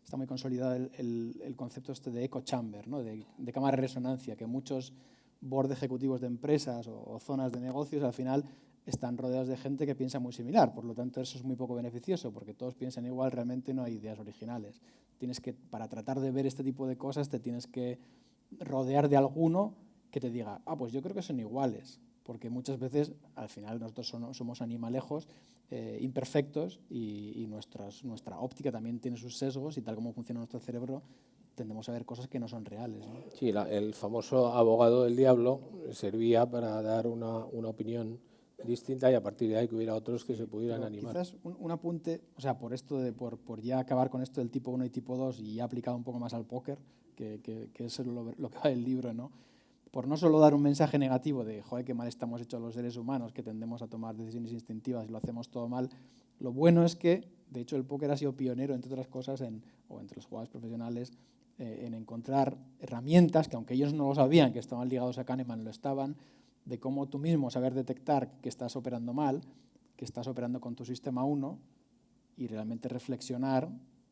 está muy consolidado el concepto este de echo chamber, ¿no? De cámara de resonancia, que muchos board ejecutivos de empresas o zonas de negocios al final están rodeados de gente que piensa muy similar. Por lo tanto, eso es muy poco beneficioso, porque todos piensan igual, realmente no hay ideas originales. Para tratar de ver este tipo de cosas, te tienes que rodear de alguno que te diga, pues yo creo que son iguales, porque muchas veces al final nosotros somos animalejos imperfectos y nuestra óptica también tiene sus sesgos y tal como funciona nuestro cerebro tendemos a ver cosas que no son reales, ¿no? Sí, el famoso abogado del diablo servía para dar una opinión distinta y a partir de ahí que hubiera otros que se pudieran animar. Quizás un apunte, o sea, por ya acabar con esto del tipo 1 y tipo 2 y ya aplicado un poco más al póker, que es lo que va el libro, ¿no? Por no solo dar un mensaje negativo de, joder, qué mal estamos hechos los seres humanos, que tendemos a tomar decisiones instintivas y lo hacemos todo mal, lo bueno es que, de hecho, el póker ha sido pionero, entre otras cosas, o entre los jugadores profesionales, en encontrar herramientas que, aunque ellos no lo sabían, que estaban ligados a Kahneman, lo estaban, de cómo tú mismo saber detectar que estás operando mal, que estás operando con tu sistema 1 y realmente reflexionar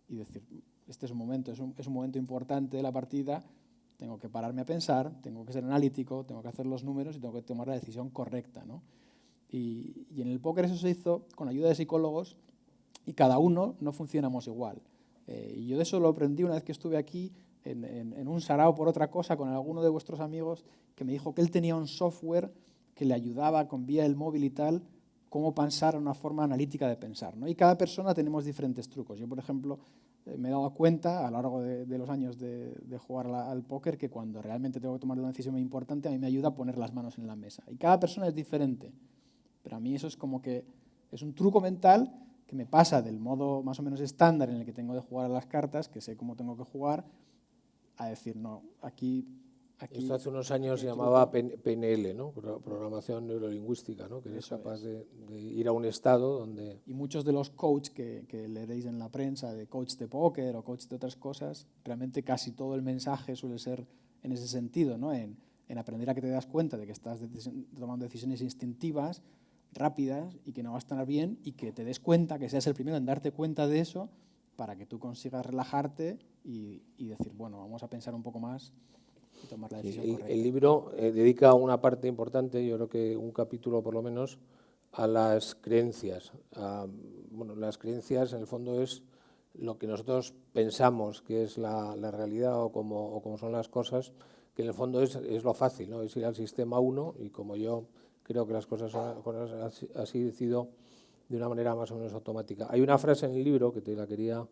y decir, este es un momento, es un momento importante de la partida, tengo que pararme a pensar, tengo que ser analítico, tengo que hacer los números y tengo que tomar la decisión correcta, ¿no? Y en el póker eso se hizo con ayuda de psicólogos y cada uno no funcionamos igual. Y yo de eso lo aprendí una vez que estuve aquí en un sarao por otra cosa con alguno de vuestros amigos que me dijo que él tenía un software que le ayudaba con vía el móvil y tal, cómo pensar una forma analítica de pensar, ¿no? Y cada persona tenemos diferentes trucos. Yo, por ejemplo, me he dado cuenta a lo largo de los años de jugar al póker que cuando realmente tengo que tomar una decisión muy importante, a mí me ayuda a poner las manos en la mesa. Y cada persona es diferente. Pero a mí eso es como que es un truco mental que me pasa del modo más o menos estándar en el que tengo de jugar a las cartas, que sé cómo tengo que jugar, a decir, no, aquí Esto hace unos años se llamaba PNL, ¿no? Programación neurolingüística, ¿no? Que eres capaz de ir a un estado donde... Y muchos de los coaches que leeréis en la prensa, de coach de póker o coach de otras cosas, realmente casi todo el mensaje suele ser en ese sentido, ¿no? En aprender a que te das cuenta de que estás tomando decisiones instintivas, rápidas y que no vas a estar bien y que te des cuenta, que seas el primero en darte cuenta de eso para que tú consigas relajarte y decir, bueno, vamos a pensar un poco más y tomar la decisión correcta. El libro dedica una parte importante, yo creo que un capítulo por lo menos, a las creencias. Bueno, las creencias en el fondo es lo que nosotros pensamos que es la realidad o como son las cosas, que en el fondo es lo fácil, ¿no? Es ir al sistema 1 y como yo creo que las cosas son así, decido de una manera más o menos automática. Hay una frase en el libro que te la quería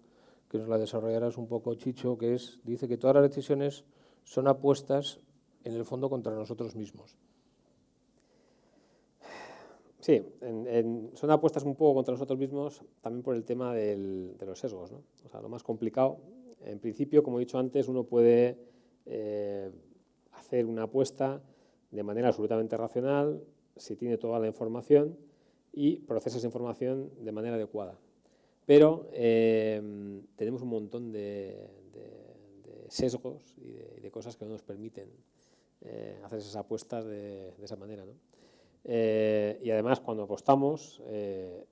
que nos la desarrollaras un poco, Chicho, que dice que todas las decisiones son apuestas en el fondo contra nosotros mismos. Sí, son apuestas un poco contra nosotros mismos también por el tema de los sesgos, ¿no? O sea, lo más complicado, en principio, como he dicho antes, uno puede hacer una apuesta de manera absolutamente racional si tiene toda la información y procesa esa información de manera adecuada. Pero tenemos un montón de sesgos y de cosas que no nos permiten hacer esas apuestas de esa manera, ¿no? Y además, cuando apostamos,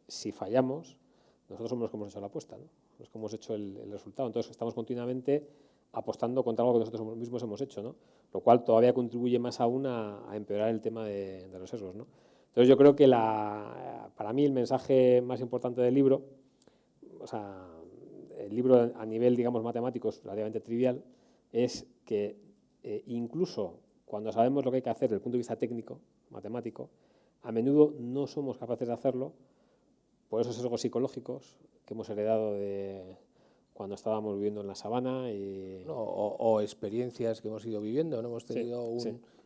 si fallamos, nosotros somos los que hemos hecho la apuesta, ¿no? Los que hemos hecho el resultado. Entonces, estamos continuamente apostando contra algo que nosotros mismos hemos hecho, ¿no? Lo cual todavía contribuye más aún a empeorar el tema de los sesgos, ¿no? Entonces, yo creo que para mí el mensaje más importante del libro, o sea, el libro a nivel, digamos, matemático es relativamente trivial, es que incluso cuando sabemos lo que hay que hacer desde el punto de vista técnico, matemático, a menudo no somos capaces de hacerlo por esos sesgos psicológicos que hemos heredado de cuando estábamos viviendo en la sabana o experiencias que hemos ido viviendo, ¿no? Sí.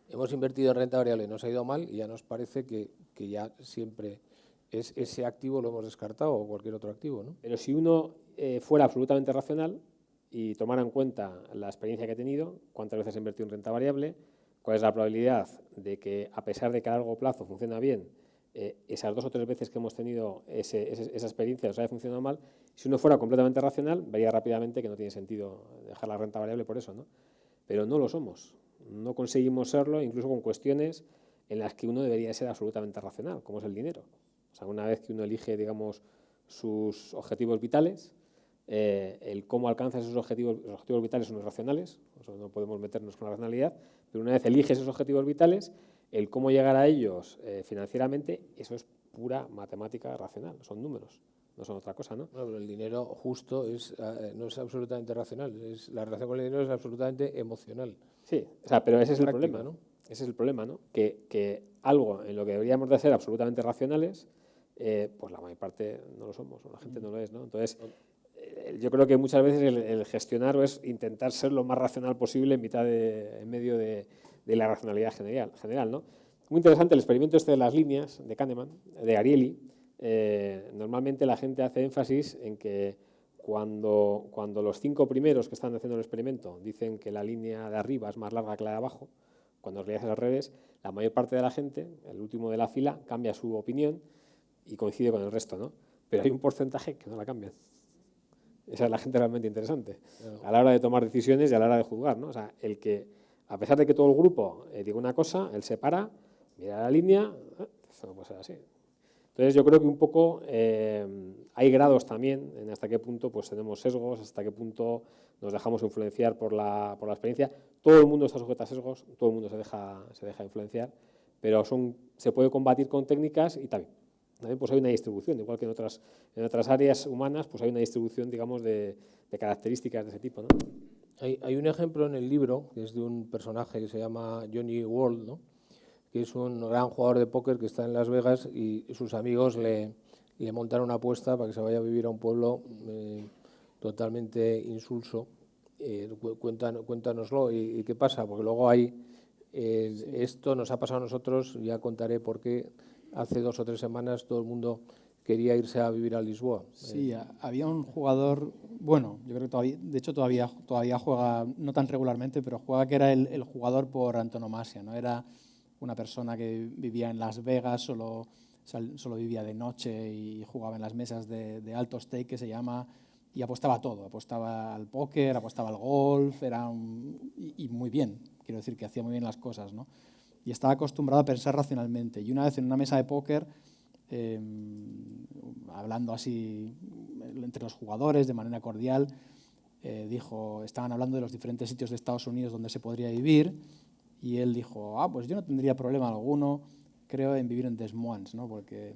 Hemos invertido en renta variable, nos ha ido mal y ya nos parece que ya siempre ese activo lo hemos descartado o cualquier otro activo, ¿no? Pero si uno fuera absolutamente racional, y tomar en cuenta la experiencia que he tenido, cuántas veces he invertido en renta variable, cuál es la probabilidad de que, a pesar de que a largo plazo funciona bien, esas 2 o 3 veces que hemos tenido esa experiencia nos haya funcionado mal. Si uno fuera completamente racional, vería rápidamente que no tiene sentido dejar la renta variable por eso, ¿no? Pero no lo somos. No conseguimos serlo, incluso con cuestiones en las que uno debería ser absolutamente racional, como es el dinero. O sea, una vez que uno elige, digamos, sus objetivos vitales, el cómo alcanza esos objetivos, los objetivos vitales son irracionales, o sea, no podemos meternos con la racionalidad, pero una vez elige esos objetivos vitales, el cómo llegar a ellos financieramente, eso es pura matemática racional, son números, no son otra cosa, ¿no? Bueno, pero el dinero justo no es absolutamente racional, la relación con el dinero es absolutamente emocional. Sí, o sea, pero ese es el Práctica, problema, ¿no? Ese es el problema, ¿no? Que algo en lo que deberíamos de ser absolutamente racionales, pues la mayor parte no lo somos, o la gente no lo es, ¿no? Entonces, yo creo que muchas veces el gestionar es intentar ser lo más racional posible en medio de la racionalidad general, ¿no? Muy interesante el experimento este de las líneas de Kahneman, de Ariely. Normalmente la gente hace énfasis en que cuando los 5 primeros que están haciendo el experimento dicen que la línea de arriba es más larga que la de abajo, cuando en realidad es al revés, la mayor parte de la gente, el último de la fila, cambia su opinión y coincide con el resto, ¿no? Pero hay un porcentaje que no la cambian. Esa es la gente realmente interesante, a la hora de tomar decisiones y a la hora de juzgar, ¿no? O sea, el que, a pesar de que todo el grupo diga una cosa, él se para, mira la línea, eso no puede ser así. Entonces yo creo que un poco hay grados también en hasta qué punto pues tenemos sesgos, hasta qué punto nos dejamos influenciar por la experiencia. Todo el mundo está sujeto a sesgos, todo el mundo se deja influenciar, pero se puede combatir con técnicas y también pues hay una distribución, igual que en otras áreas humanas, pues hay una distribución, digamos, de características de ese tipo, ¿no? Hay un ejemplo en el libro, que es de un personaje que se llama Johnny World, ¿no? Que es un gran jugador de póker que está en Las Vegas y sus amigos le montan una apuesta para que se vaya a vivir a un pueblo totalmente insulso. Cuéntanoslo y qué pasa, porque luego esto nos ha pasado a nosotros, ya contaré por qué hace 2 o 3 semanas todo el mundo quería irse a vivir a Lisboa. Sí, había un jugador, bueno, yo creo que todavía, de hecho todavía juega, no tan regularmente, pero juega que era el jugador por antonomasia, ¿no? Era una persona que vivía en Las Vegas, solo vivía de noche y jugaba en las mesas de alto stake, que se llama, y apostaba a todo, apostaba al póker, apostaba al golf, y muy bien, quiero decir que hacía muy bien las cosas, ¿no? Y estaba acostumbrado a pensar racionalmente. Y una vez en una mesa de póker, hablando así entre los jugadores de manera cordial, estaban hablando de los diferentes sitios de Estados Unidos donde se podría vivir, y él dijo, pues yo no tendría problema alguno, creo, en vivir en Des Moines, ¿no? Que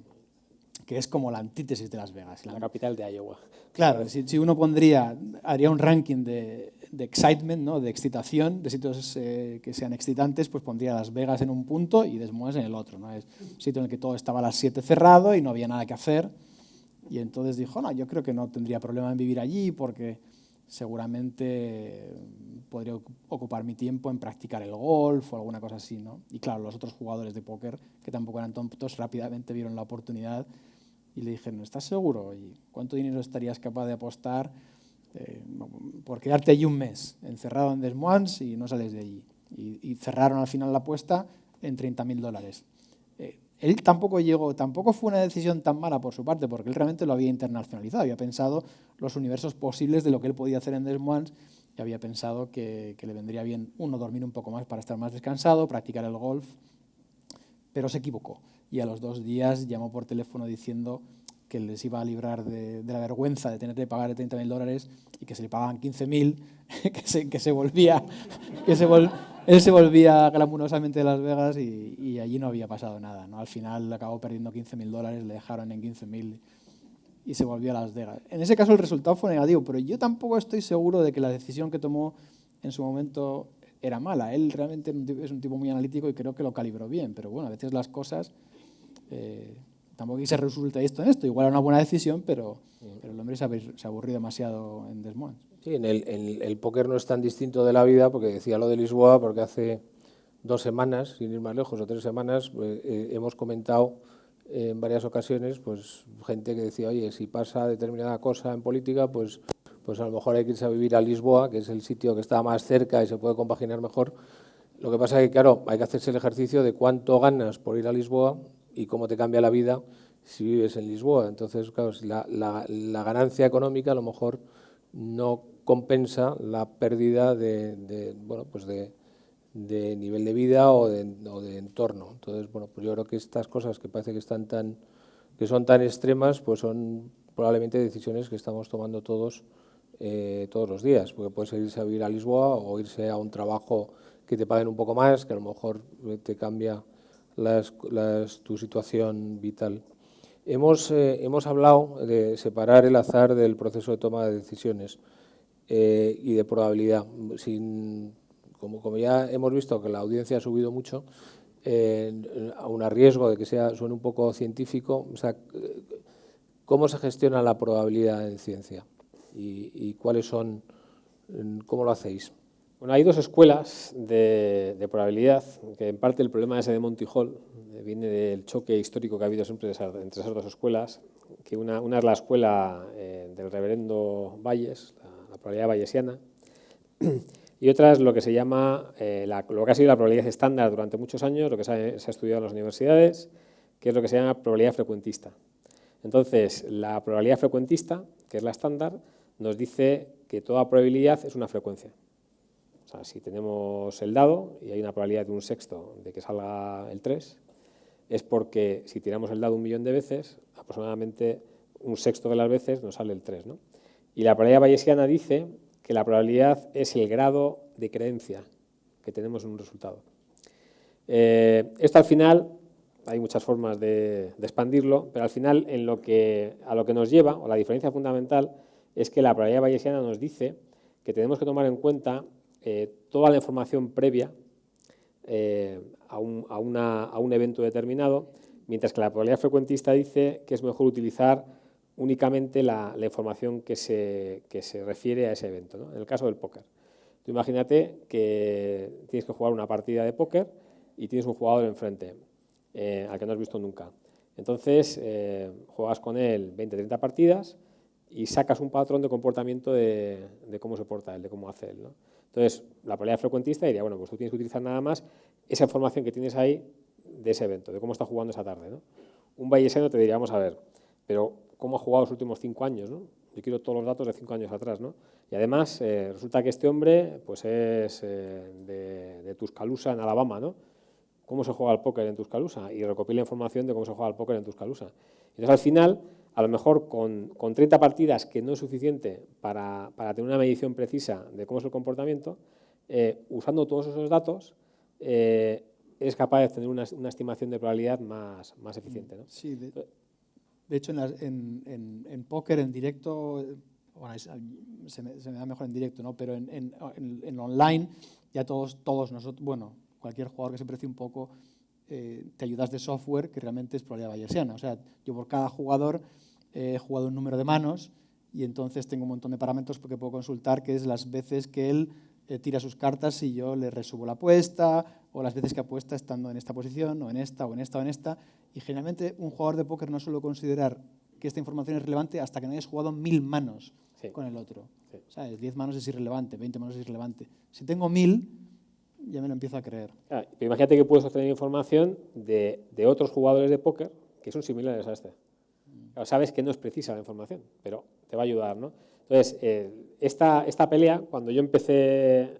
es como la antítesis de Las Vegas. La capital de Iowa. Claro, si uno haría un ranking de excitement, ¿no? De excitación, de sitios que sean excitantes, pues pondría Las Vegas en un punto y Des Moines en el otro, ¿no? Es un sitio en el que todo estaba a las 7 cerrado y no había nada que hacer. Y entonces dijo, no, yo creo que no tendría problema en vivir allí porque seguramente podría ocupar mi tiempo en practicar el golf o alguna cosa así, ¿no? Y claro, los otros jugadores de póker, que tampoco eran tontos, rápidamente vieron la oportunidad y le dijeron, ¿estás seguro? ¿Y cuánto dinero estarías capaz de apostar por quedarte allí un mes, encerrado en Des Moines y no sales de allí? Y cerraron al final la apuesta en $30.000. Él tampoco fue una decisión tan mala por su parte, porque él realmente lo había internacionalizado, había pensado los universos posibles de lo que él podía hacer en Des Moines y había pensado que le vendría bien, dormir un poco más para estar más descansado, practicar el golf, pero se equivocó. Y a los 2 días llamó por teléfono diciendo que les iba a librar de la vergüenza de tener que pagar $30.000 y que se le pagaban 15.000, él se volvía glamurosamente de Las Vegas y allí no había pasado nada, ¿no? Al final acabó perdiendo $15.000, le dejaron en 15.000 y se volvió a Las Vegas. En ese caso el resultado fue negativo, pero yo tampoco estoy seguro de que la decisión que tomó en su momento era mala. Él realmente es un tipo muy analítico y creo que lo calibró bien, pero bueno, a veces las cosas tampoco que se resulte esto en esto. Igual era una buena decisión, pero el hombre se aburrió demasiado en Des Moines. Sí, el póker no es tan distinto de la vida, porque decía lo de Lisboa, porque hace 2 semanas, sin ir más lejos, o 3 semanas, hemos comentado en varias ocasiones, pues gente que decía, oye, si pasa determinada cosa en política, pues pues a lo mejor hay que irse a vivir a Lisboa, que es el sitio que está más cerca y se puede compaginar mejor. Lo que pasa es que, claro, hay que hacerse el ejercicio de cuánto ganas por ir a Lisboa y cómo te cambia la vida si vives en Lisboa. Entonces, claro, si la ganancia económica a lo mejor no compensa la pérdida de nivel de vida o de entorno. Entonces, bueno, pues yo creo que estas cosas que parece que son tan extremas, pues son probablemente decisiones que estamos tomando todos los días, porque puedes irse a vivir a Lisboa o irse a un trabajo que te paguen un poco más, que a lo mejor te cambia tu situación vital. Hemos hablado de separar el azar del proceso de toma de decisiones y de probabilidad. Como ya hemos visto que la audiencia ha subido mucho, aun a riesgo de que suene un poco científico, o sea, ¿cómo se gestiona la probabilidad en ciencia? ¿Y cuáles son, cómo lo hacéis? Bueno, hay dos escuelas de probabilidad, que en parte el problema ese de Monty Hall viene del choque histórico que ha habido siempre entre esas dos escuelas, que una es la escuela del reverendo Bayes, la probabilidad bayesiana, y otra es lo que se llama, lo que ha sido la probabilidad estándar durante muchos años, lo que se ha estudiado en las universidades, que es lo que se llama probabilidad frecuentista. Entonces, la probabilidad frecuentista, que es la estándar, nos dice que toda probabilidad es una frecuencia. O sea, si tenemos el dado y hay una probabilidad de 1/6 de que salga el 3, es porque si tiramos el dado 1.000.000 de veces, aproximadamente 1/6 de las veces nos sale el 3, ¿no? Y la probabilidad bayesiana dice que la probabilidad es el grado de creencia que tenemos en un resultado. Esto al final, hay muchas formas de expandirlo, pero al final a lo que nos lleva, o la diferencia fundamental, es que la probabilidad bayesiana nos dice que tenemos que tomar en cuenta toda la información previa a un evento determinado, mientras que la probabilidad frecuentista dice que es mejor utilizar únicamente la información que se refiere a ese evento, ¿no? En el caso del póker, tú imagínate que tienes que jugar una partida de póker y tienes un jugador enfrente al que no has visto nunca. Entonces, juegas con él 20-30 partidas y sacas un patrón de comportamiento de cómo se porta él, de cómo hace él, ¿no? Entonces, la probabilidad frecuentista diría, bueno, pues tú tienes que utilizar nada más esa información que tienes ahí de ese evento, de cómo está jugando esa tarde, ¿no? Un bayesiano te diría, vamos a ver, pero ¿cómo ha jugado los últimos 5 años, ¿no? Yo quiero todos los datos de 5 años atrás, ¿no? Y además, resulta que este hombre pues es de Tuscaloosa, en Alabama, ¿no? ¿Cómo se juega al póker en Tuscaloosa? Y recopila información de cómo se juega al póker en Tuscaloosa. Entonces, al final, a lo mejor con 30 partidas, que no es suficiente para tener una medición precisa de cómo es el comportamiento, usando todos esos datos, es capaz de tener una estimación de probabilidad más eficiente, ¿no? Sí, de hecho, en póker, en directo, bueno, se me da mejor en directo, ¿no? Pero en online, ya todos nosotros, bueno, cualquier jugador que se precie un poco, te ayudas de software que realmente es probabilidad bayesiana. O sea, yo por cada jugador he jugado un número de manos y entonces tengo un montón de parámetros porque puedo consultar que es las veces que él tira sus cartas y yo le resubo la apuesta, o las veces que apuesta estando en esta posición, o en esta, o en esta, o en esta. Y generalmente un jugador de póker no suele considerar que esta información es relevante hasta que no hayas jugado 1000 manos con el otro. Sí. ¿Sabes? 10 manos es irrelevante, 20 manos es irrelevante. Si tengo 1000, ya me lo empiezo a creer. Claro, pero imagínate que puedes obtener información de otros jugadores de póker que son similares a este. Claro, sabes que no es precisa la información, pero te va a ayudar, ¿no? Entonces, esta pelea, cuando yo empecé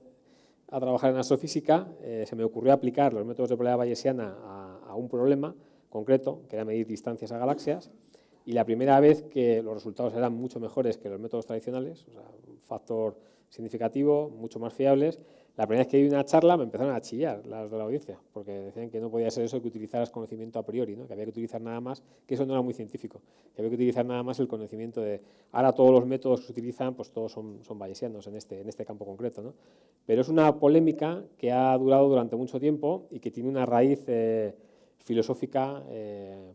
a trabajar en astrofísica, se me ocurrió aplicar los métodos de probabilidad bayesiana a un problema concreto, que era medir distancias a galaxias, y la primera vez que los resultados eran mucho mejores que los métodos tradicionales, o sea, un factor significativo, mucho más fiables. La primera vez que di una charla me empezaron a chillar las de la audiencia, porque decían que no podía ser eso, que utilizaras conocimiento a priori, ¿no? Que había que utilizar nada más, que eso no era muy científico, que había que utilizar nada más el conocimiento de, ahora todos los métodos que se utilizan, pues todos son bayesianos en este campo concreto, ¿no? Pero es una polémica que ha durado durante mucho tiempo y que tiene una raíz filosófica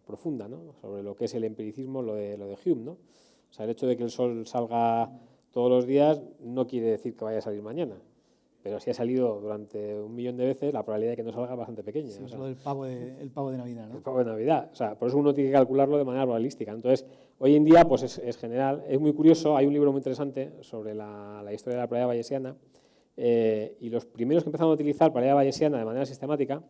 profunda, ¿no? Sobre lo que es el empiricismo, lo de Hume, ¿no? O sea, el hecho de que el sol salga todos los días no quiere decir que vaya a salir mañana. pero si ha salido durante 1 millón de veces, la probabilidad de que no salga es bastante pequeña. Sí, es lo del pavo de Navidad, ¿no? El pavo de Navidad. O sea, por eso uno tiene que calcularlo de manera probabilística. Entonces, hoy en día pues es general. Es muy curioso, hay un libro muy interesante sobre la historia de la probabilidad bayesiana, y los primeros que empezaron a utilizar probabilidad bayesiana de manera sistemática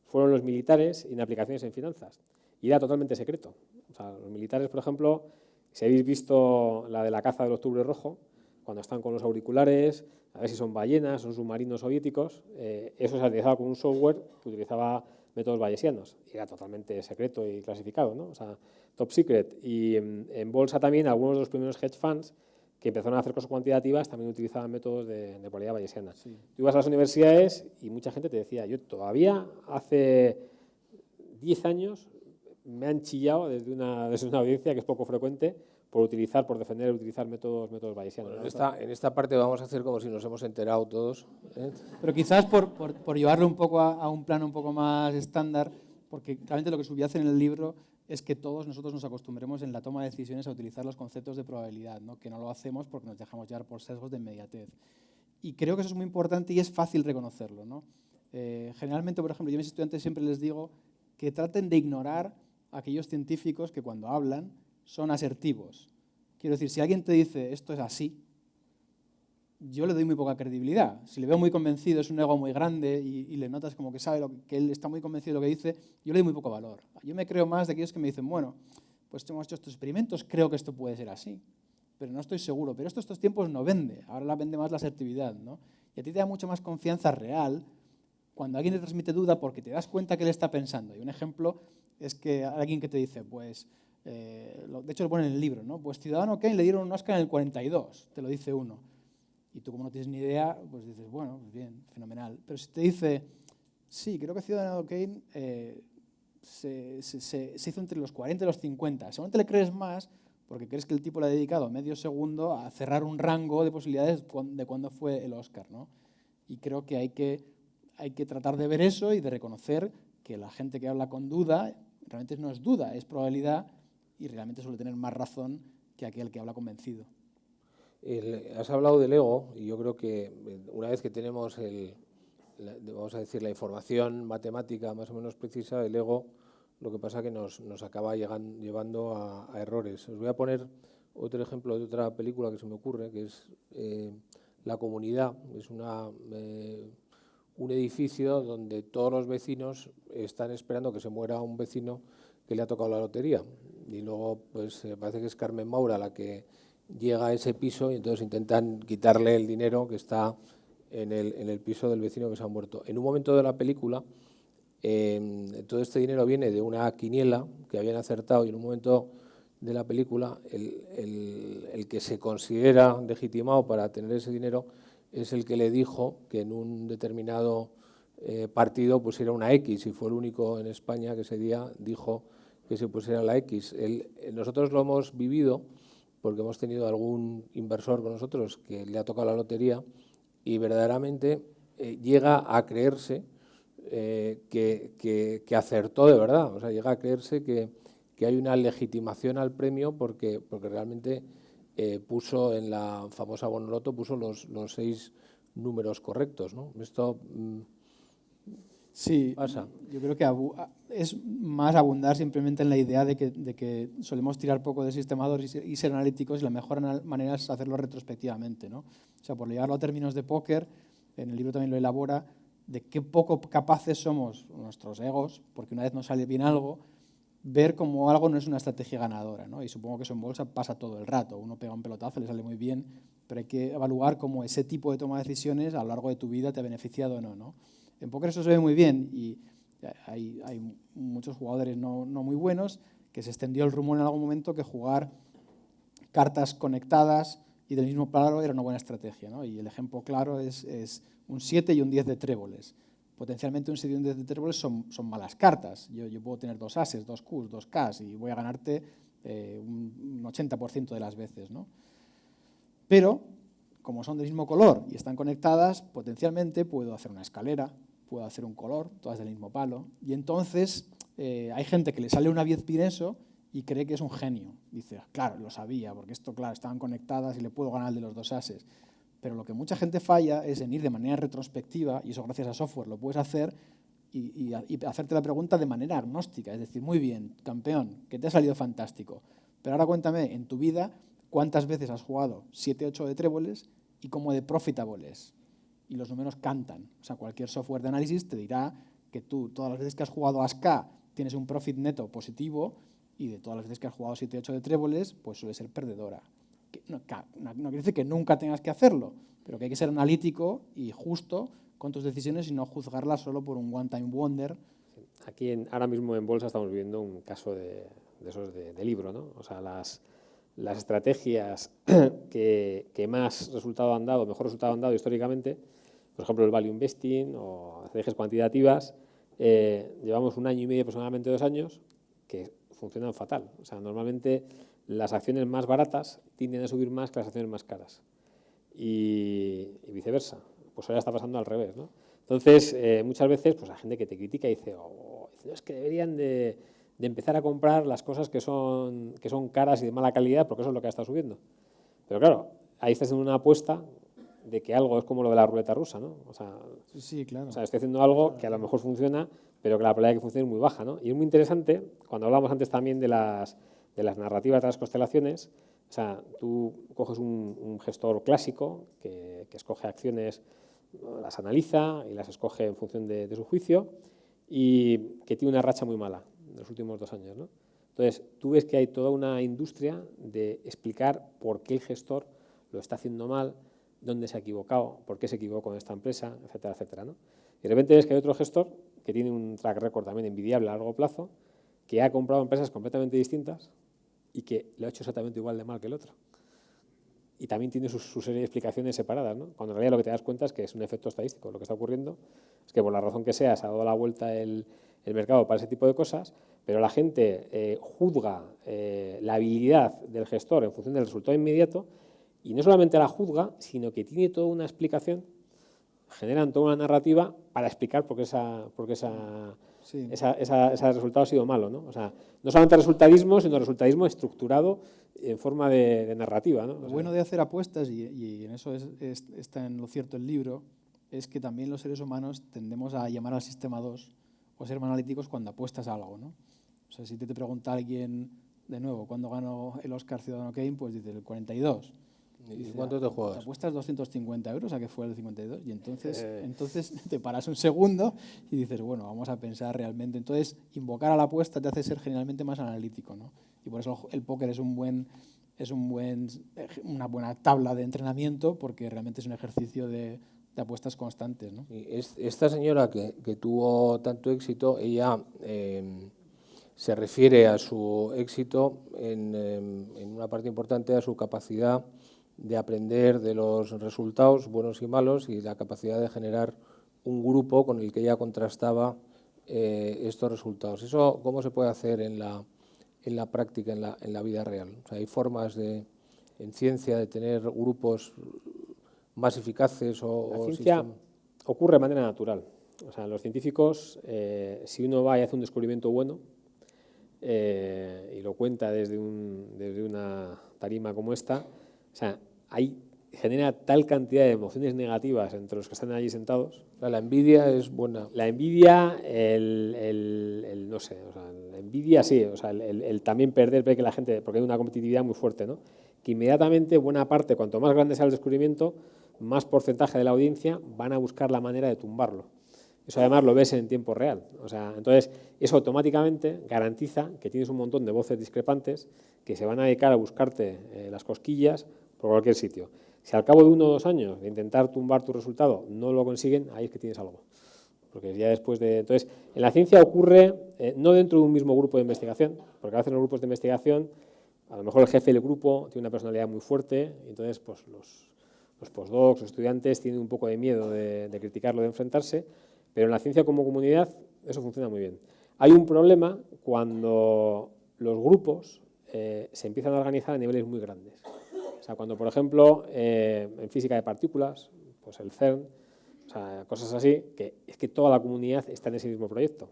fueron los militares y en aplicaciones en finanzas. Y era totalmente secreto. O sea, los militares, por ejemplo, si habéis visto la de la caza del Octubre Rojo, cuando están con los auriculares, a ver si son ballenas, son submarinos soviéticos, eso se realizaba con un software que utilizaba métodos bayesianos y era totalmente secreto y clasificado, ¿no? O sea, top secret. Y en bolsa también algunos de los primeros hedge funds que empezaron a hacer cosas cuantitativas también utilizaban métodos de probabilidad bayesiana. Sí. Tú ibas a las universidades y mucha gente te decía, yo todavía hace 10 años me han chillado desde una audiencia que es poco frecuente por defender utilizar métodos bayesianos. Bueno, en esta parte vamos a hacer como si nos hemos enterado todos. Pero quizás por llevarlo un poco a un plano un poco más estándar, porque realmente lo que subyace en el libro es que todos nosotros nos acostumbremos en la toma de decisiones a utilizar los conceptos de probabilidad, ¿no? Que no lo hacemos porque nos dejamos llevar por sesgos de inmediatez. Y creo que eso es muy importante y es fácil reconocerlo, ¿no? Generalmente, por ejemplo, yo a mis estudiantes siempre les digo que traten de ignorar a aquellos científicos que cuando hablan son asertivos. Quiero decir, si alguien te dice esto es así, yo le doy muy poca credibilidad. Si le veo muy convencido, es un ego muy grande y le notas como que sabe que él está muy convencido de lo que dice, yo le doy muy poco valor. Yo me creo más de aquellos que me dicen, bueno, pues hemos hecho estos experimentos, creo que esto puede ser así, pero no estoy seguro. Pero estos tiempos no vende, ahora la vende más la asertividad, ¿no? Y a ti te da mucho más confianza real cuando alguien te transmite duda porque te das cuenta que él está pensando. Y un ejemplo es que alguien que te dice, pues, de hecho lo pone en el libro, ¿no? Pues Ciudadano Kane le dieron un Oscar en el 42, te lo dice uno. Y tú como no tienes ni idea, pues dices, bueno, pues bien, fenomenal. Pero si te dice, sí, creo que Ciudadano Kane se hizo entre los 40 y los 50, seguramente le crees más porque crees que el tipo le ha dedicado medio segundo a cerrar un rango de posibilidades de cuándo fue el Oscar, ¿no? Y creo que hay que tratar de ver eso y de reconocer que la gente que habla con duda realmente no es duda, es probabilidad y realmente suele tener más razón que aquel que habla convencido. Has hablado del ego y yo creo que una vez que tenemos vamos a decir, la información matemática más o menos precisa, el ego lo que pasa es que nos acaba llevando a errores. Os voy a poner otro ejemplo de otra película que se me ocurre, que es La Comunidad. Es un edificio donde todos los vecinos están esperando que se muera un vecino que le ha tocado la lotería. Y luego pues parece que es Carmen Maura la que llega a ese piso y entonces intentan quitarle el dinero que está en el piso del vecino que se ha muerto. En un momento de la película, todo este dinero viene de una quiniela que habían acertado y en un momento de la película el que se considera legitimado para tener ese dinero es el que le dijo que en un determinado partido pusiera una X y fue el único en España que ese día dijo que se pusiera la X. Nosotros lo hemos vivido porque hemos tenido algún inversor con nosotros que le ha tocado la lotería y verdaderamente llega a creerse que acertó de verdad, o sea, llega a creerse que hay una legitimación al premio porque realmente puso en la famosa Bonoloto puso los 6 números correctos, ¿no? Esto sí, pasa. Yo creo que es más abundar simplemente en la idea de que solemos tirar poco de sistemadores y ser analíticos y la mejor manera es hacerlo retrospectivamente, ¿no? O sea, por llevarlo a términos de póker, en el libro también lo elabora, de qué poco capaces somos nuestros egos, porque una vez nos sale bien algo, ver como algo no es una estrategia ganadora, ¿no? Y supongo que eso en bolsa pasa todo el rato. Uno pega un pelotazo, le sale muy bien, pero hay que evaluar cómo ese tipo de toma de decisiones a lo largo de tu vida te ha beneficiado o no, ¿no? En póker eso se ve muy bien y hay muchos jugadores no muy buenos que se extendió el rumor en algún momento que jugar cartas conectadas y del mismo palo era una buena estrategia, ¿no? Y el ejemplo claro es un 7 y un 10 de tréboles. Potencialmente un 7 y un 10 de tréboles son malas cartas. Yo puedo tener 2 ases, 2 Qs, 2 Ks y voy a ganarte un 80% de las veces, ¿no? Pero, como son del mismo color y están conectadas, potencialmente puedo hacer una escalera, puedo hacer un color, todas del mismo palo. Y entonces hay gente que le sale una 10 bien eso y cree que es un genio. Dice, claro, lo sabía, porque esto, claro, estaban conectadas y le puedo ganar el de los 2 ases. Pero lo que mucha gente falla es en ir de manera retrospectiva, y eso gracias a software lo puedes hacer, y hacerte la pregunta de manera agnóstica. Es decir, muy bien, campeón, que te ha salido fantástico. Pero ahora cuéntame, en tu vida, ¿cuántas veces has jugado 7-8 de tréboles y cómo de profitable es? Y los números cantan. O sea, cualquier software de análisis te dirá que tú, todas las veces que has jugado As-K, tienes un profit neto positivo, y de todas las veces que has jugado 7-8 de tréboles, pues suele ser perdedora. No quiere decir que nunca tengas que hacerlo, pero que hay que ser analítico y justo con tus decisiones y no juzgarlas solo por un one-time wonder. Aquí ahora mismo en Bolsa estamos viviendo un caso de esos de libro, ¿no? O sea, las estrategias que más resultado han dado, mejor resultado han dado históricamente, por ejemplo el value investing o estrategias cuantitativas, llevamos 1 año y medio, aproximadamente 2 años, que funcionan fatal. O sea, normalmente las acciones más baratas tienden a subir más que las acciones más caras y viceversa. Pues ahora está pasando al revés, ¿no? Entonces, muchas veces pues la gente que te critica dice, no, es que deberían de empezar a comprar las cosas que son caras y de mala calidad porque eso es lo que está subiendo. Pero claro, ahí estás en una apuesta de que algo es como lo de la ruleta rusa, ¿no? O sea, sí, claro. O sea, estoy haciendo algo que a lo mejor funciona, pero que la probabilidad de que funcione es muy baja, ¿no? Y es muy interesante, cuando hablamos antes también de las narrativas de las constelaciones, o sea, tú coges un gestor clásico que escoge acciones, las analiza y las escoge en función de su juicio y que tiene una racha muy mala en los últimos 2 años, ¿no? Entonces, tú ves que hay toda una industria de explicar por qué el gestor lo está haciendo mal, dónde se ha equivocado, por qué se equivocó en esta empresa, etcétera, etcétera, ¿no? Y de repente ves que hay otro gestor que tiene un track record también envidiable a largo plazo, que ha comprado empresas completamente distintas y que lo ha hecho exactamente igual de mal que el otro. Y también tiene su serie de explicaciones separadas, ¿no? Cuando en realidad lo que te das cuenta es que es un efecto estadístico. Lo que está ocurriendo es que por la razón que sea se ha dado la vuelta el mercado para ese tipo de cosas, pero la gente juzga la habilidad del gestor en función del resultado inmediato y no solamente la juzga, sino que tiene toda una explicación, generan toda una narrativa para explicar por qué ese resultado ha sido malo, ¿no? O sea, no solamente resultadismo, sino resultadismo estructurado en forma de narrativa, ¿no? Lo bueno de hacer apuestas, y en eso está en lo cierto el libro, es que también los seres humanos tendemos a llamar al sistema 2 o ser analíticos cuando apuestas a algo, ¿no? O sea, si te pregunta alguien, de nuevo, ¿cuándo ganó el Oscar Ciudadano Kane? Pues dices el 42. ¿Y cuánto te juegas? Te apuestas 250 euros a que fue el 52 y entonces te paras un segundo y dices, bueno, vamos a pensar realmente. Entonces, invocar a la apuesta te hace ser generalmente más analítico, ¿no? Y por eso el póker es una buena tabla de entrenamiento porque realmente es un ejercicio de apuestas constantes, ¿no? Y esta señora que tuvo tanto éxito, ella se refiere a su éxito en una parte importante a su capacidad de aprender de los resultados buenos y malos y la capacidad de generar un grupo con el que ella contrastaba estos resultados. ¿Eso cómo se puede hacer en la práctica, en la vida real? O sea, ¿hay formas en ciencia de tener grupos más eficaces? La ciencia ocurre de manera natural. O sea, los científicos, si uno va y hace un descubrimiento bueno y lo cuenta desde una tarima como esta, o sea, genera tal cantidad de emociones negativas entre los que están allí sentados. La envidia es buena. La envidia, no sé, o sea, la envidia sí, o sea, el también ver que la gente, porque hay una competitividad muy fuerte, ¿no? Que inmediatamente buena parte, cuanto más grande sea el descubrimiento, más porcentaje de la audiencia van a buscar la manera de tumbarlo. Eso además lo ves en tiempo real. O sea, entonces, eso automáticamente garantiza que tienes un montón de voces discrepantes que se van a dedicar a buscarte las cosquillas por cualquier sitio. Si al cabo de 1 o 2 años de intentar tumbar tu resultado no lo consiguen, ahí es que tienes algo. Porque ya después de... Entonces, en la ciencia ocurre no dentro de un mismo grupo de investigación, porque a veces en los grupos de investigación, a lo mejor el jefe del grupo tiene una personalidad muy fuerte, y entonces pues los postdocs, los estudiantes tienen un poco de miedo de criticarlo, de enfrentarse, pero en la ciencia como comunidad eso funciona muy bien. Hay un problema cuando los grupos se empiezan a organizar a niveles muy grandes. O sea, cuando, por ejemplo, en física de partículas, pues el CERN, o sea, cosas así, que es que toda la comunidad está en ese mismo proyecto.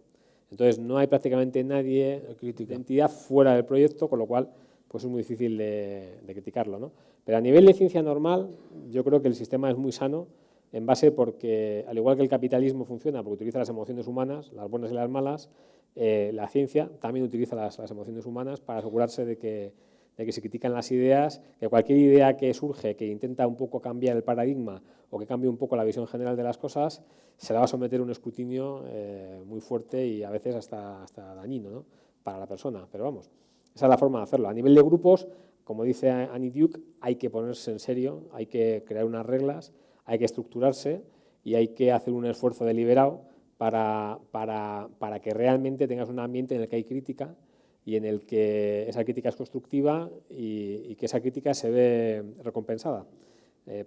Entonces, no hay prácticamente nadie de entidad fuera del proyecto, con lo cual pues es muy difícil de criticarlo, ¿no? Pero a nivel de ciencia normal, yo creo que el sistema es muy sano en base porque, al igual que el capitalismo funciona porque utiliza las emociones humanas, las buenas y las malas, la ciencia también utiliza las emociones humanas para asegurarse de que se critican las ideas, que cualquier idea que surge, que intenta un poco cambiar el paradigma o que cambie un poco la visión general de las cosas, se la va a someter a un escrutinio muy fuerte y a veces hasta dañino, ¿no?, para la persona. Pero vamos, esa es la forma de hacerlo. A nivel de grupos, como dice Annie Duke, hay que ponerse en serio, hay que crear unas reglas, hay que estructurarse y hay que hacer un esfuerzo deliberado para que realmente tengas un ambiente en el que hay crítica y en el que esa crítica es constructiva y que esa crítica se ve recompensada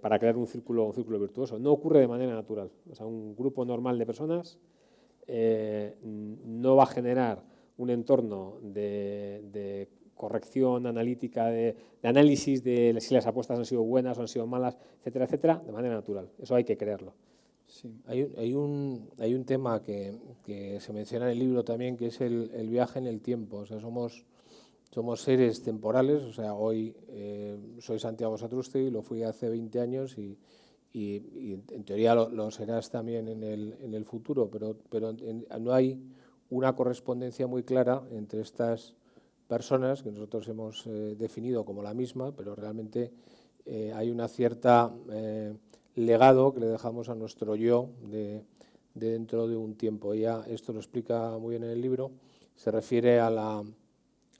para crear un círculo virtuoso. No ocurre de manera natural. O sea, un grupo normal de personas no va a generar un entorno de corrección analítica, de análisis de si las apuestas han sido buenas o han sido malas, etcétera, etcétera, de manera natural. Eso hay que creerlo. Sí, hay un tema que se menciona en el libro también, que es el viaje en el tiempo. O sea, somos seres temporales. O sea, hoy soy Santiago Satrústegui, lo fui hace 20 años y en teoría lo serás también en el futuro, pero no hay una correspondencia muy clara entre estas personas que nosotros hemos definido como la misma, pero realmente hay una cierta legado que le dejamos a nuestro yo de dentro de un tiempo. Ella esto lo explica muy bien en el libro. Se refiere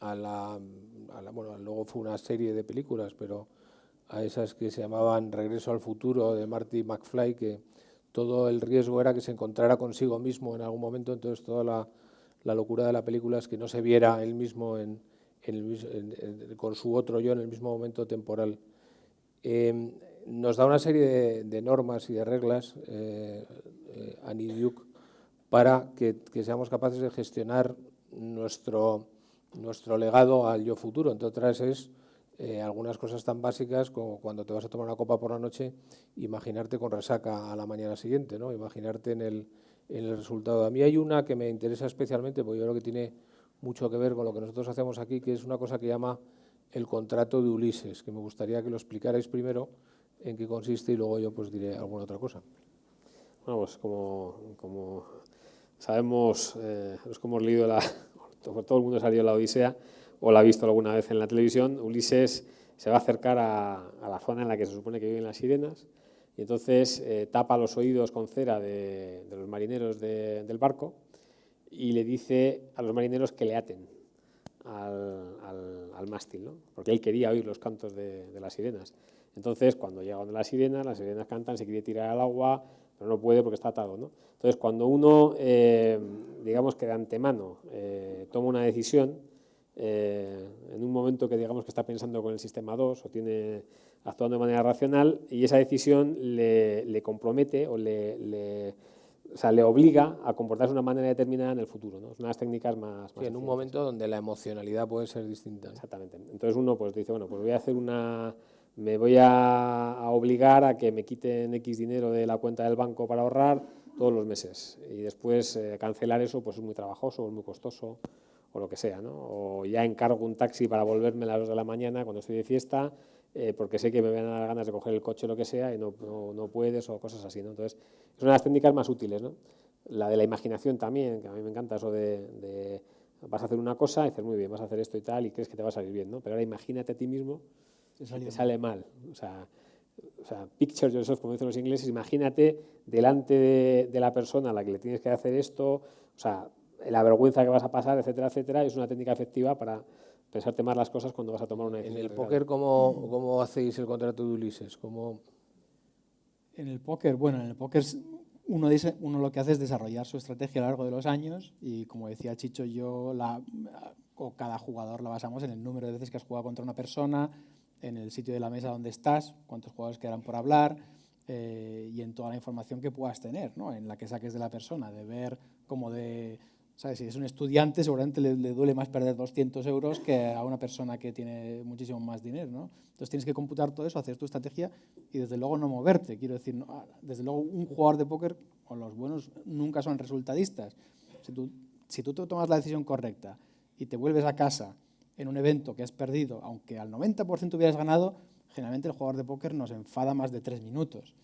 bueno, luego fue una serie de películas, pero a esas que se llamaban Regreso al futuro de Marty McFly, que todo el riesgo era que se encontrara consigo mismo en algún momento. Entonces toda la locura de la película es que no se viera él mismo con su otro yo en el mismo momento temporal. Nos da una serie de normas y de reglas, Annie Duke, para que seamos capaces de gestionar nuestro legado al yo futuro. Entre otras es algunas cosas tan básicas como cuando te vas a tomar una copa por la noche, imaginarte con resaca a la mañana siguiente, ¿no? Imaginarte en el resultado. A mí hay una que me interesa especialmente, porque yo creo que tiene mucho que ver con lo que nosotros hacemos aquí, que es una cosa que llama el contrato de Ulises, que me gustaría que lo explicarais primero en qué consiste y luego yo pues diré alguna otra cosa. Bueno, pues como sabemos, los que hemos leído todo el mundo ha salido la Odisea o la ha visto alguna vez en la televisión, Ulises se va a acercar a la zona en la que se supone que viven las sirenas y entonces tapa los oídos con cera de los marineros del barco y le dice a los marineros que le aten al mástil, ¿no? Porque él quería oír los cantos de las sirenas. Entonces, cuando llega donde las sirenas cantan, se quiere tirar al agua, pero no puede porque está atado, ¿no? Entonces, cuando uno, digamos que de antemano, toma una decisión, en un momento que digamos que está pensando con el sistema 2 o tiene actuando de manera racional, y esa decisión le compromete o le obliga a comportarse de una manera determinada en el futuro, ¿no? Es unas técnicas más Sí, en un momento donde la emocionalidad puede ser distinta. Exactamente. Entonces uno pues dice, bueno, pues me voy a obligar a que me quiten X dinero de la cuenta del banco para ahorrar todos los meses. Y después cancelar eso pues es muy trabajoso, es muy costoso, o lo que sea, ¿no? O ya encargo un taxi para volverme a las 2 de la mañana cuando estoy de fiesta, porque sé que me van a dar ganas de coger el coche o lo que sea y no puedes, o cosas así, ¿no? Entonces, es una de las técnicas más útiles, ¿no? La de la imaginación también, que a mí me encanta eso de vas a hacer una cosa y dices, muy bien, vas a hacer esto y tal, y crees que te va a salir bien, ¿no? Pero ahora imagínate a ti mismo que te sale mal. O sea, picture yourself, como dicen los ingleses, imagínate delante de la persona a la que le tienes que hacer esto, o sea, la vergüenza que vas a pasar, etcétera, etcétera. Es una técnica efectiva para pensarte más las cosas cuando vas a tomar una decisión. En el póker, ¿cómo hacéis el contrato de Ulises? En el póker, bueno, en el póker uno lo que hace es desarrollar su estrategia a lo largo de los años y, como decía Chicho, o cada jugador la basamos en el número de veces que has jugado contra una persona, en el sitio de la mesa donde estás, cuántos jugadores quedan por hablar y en toda la información que puedas tener, ¿no? En la que saques de la persona, de ver cómo ¿sabes? Si es un estudiante, seguramente le duele más perder 200 euros que a una persona que tiene muchísimo más dinero, ¿no? Entonces tienes que computar todo eso, hacer tu estrategia y desde luego no moverte. Quiero decir, desde luego un jugador de póker, o los buenos, nunca son resultadistas. Si tú tomas la decisión correcta y te vuelves a casa en un evento que has perdido, aunque al 90% hubieras ganado, generalmente el jugador de póker no se enfada más de 3 minutos.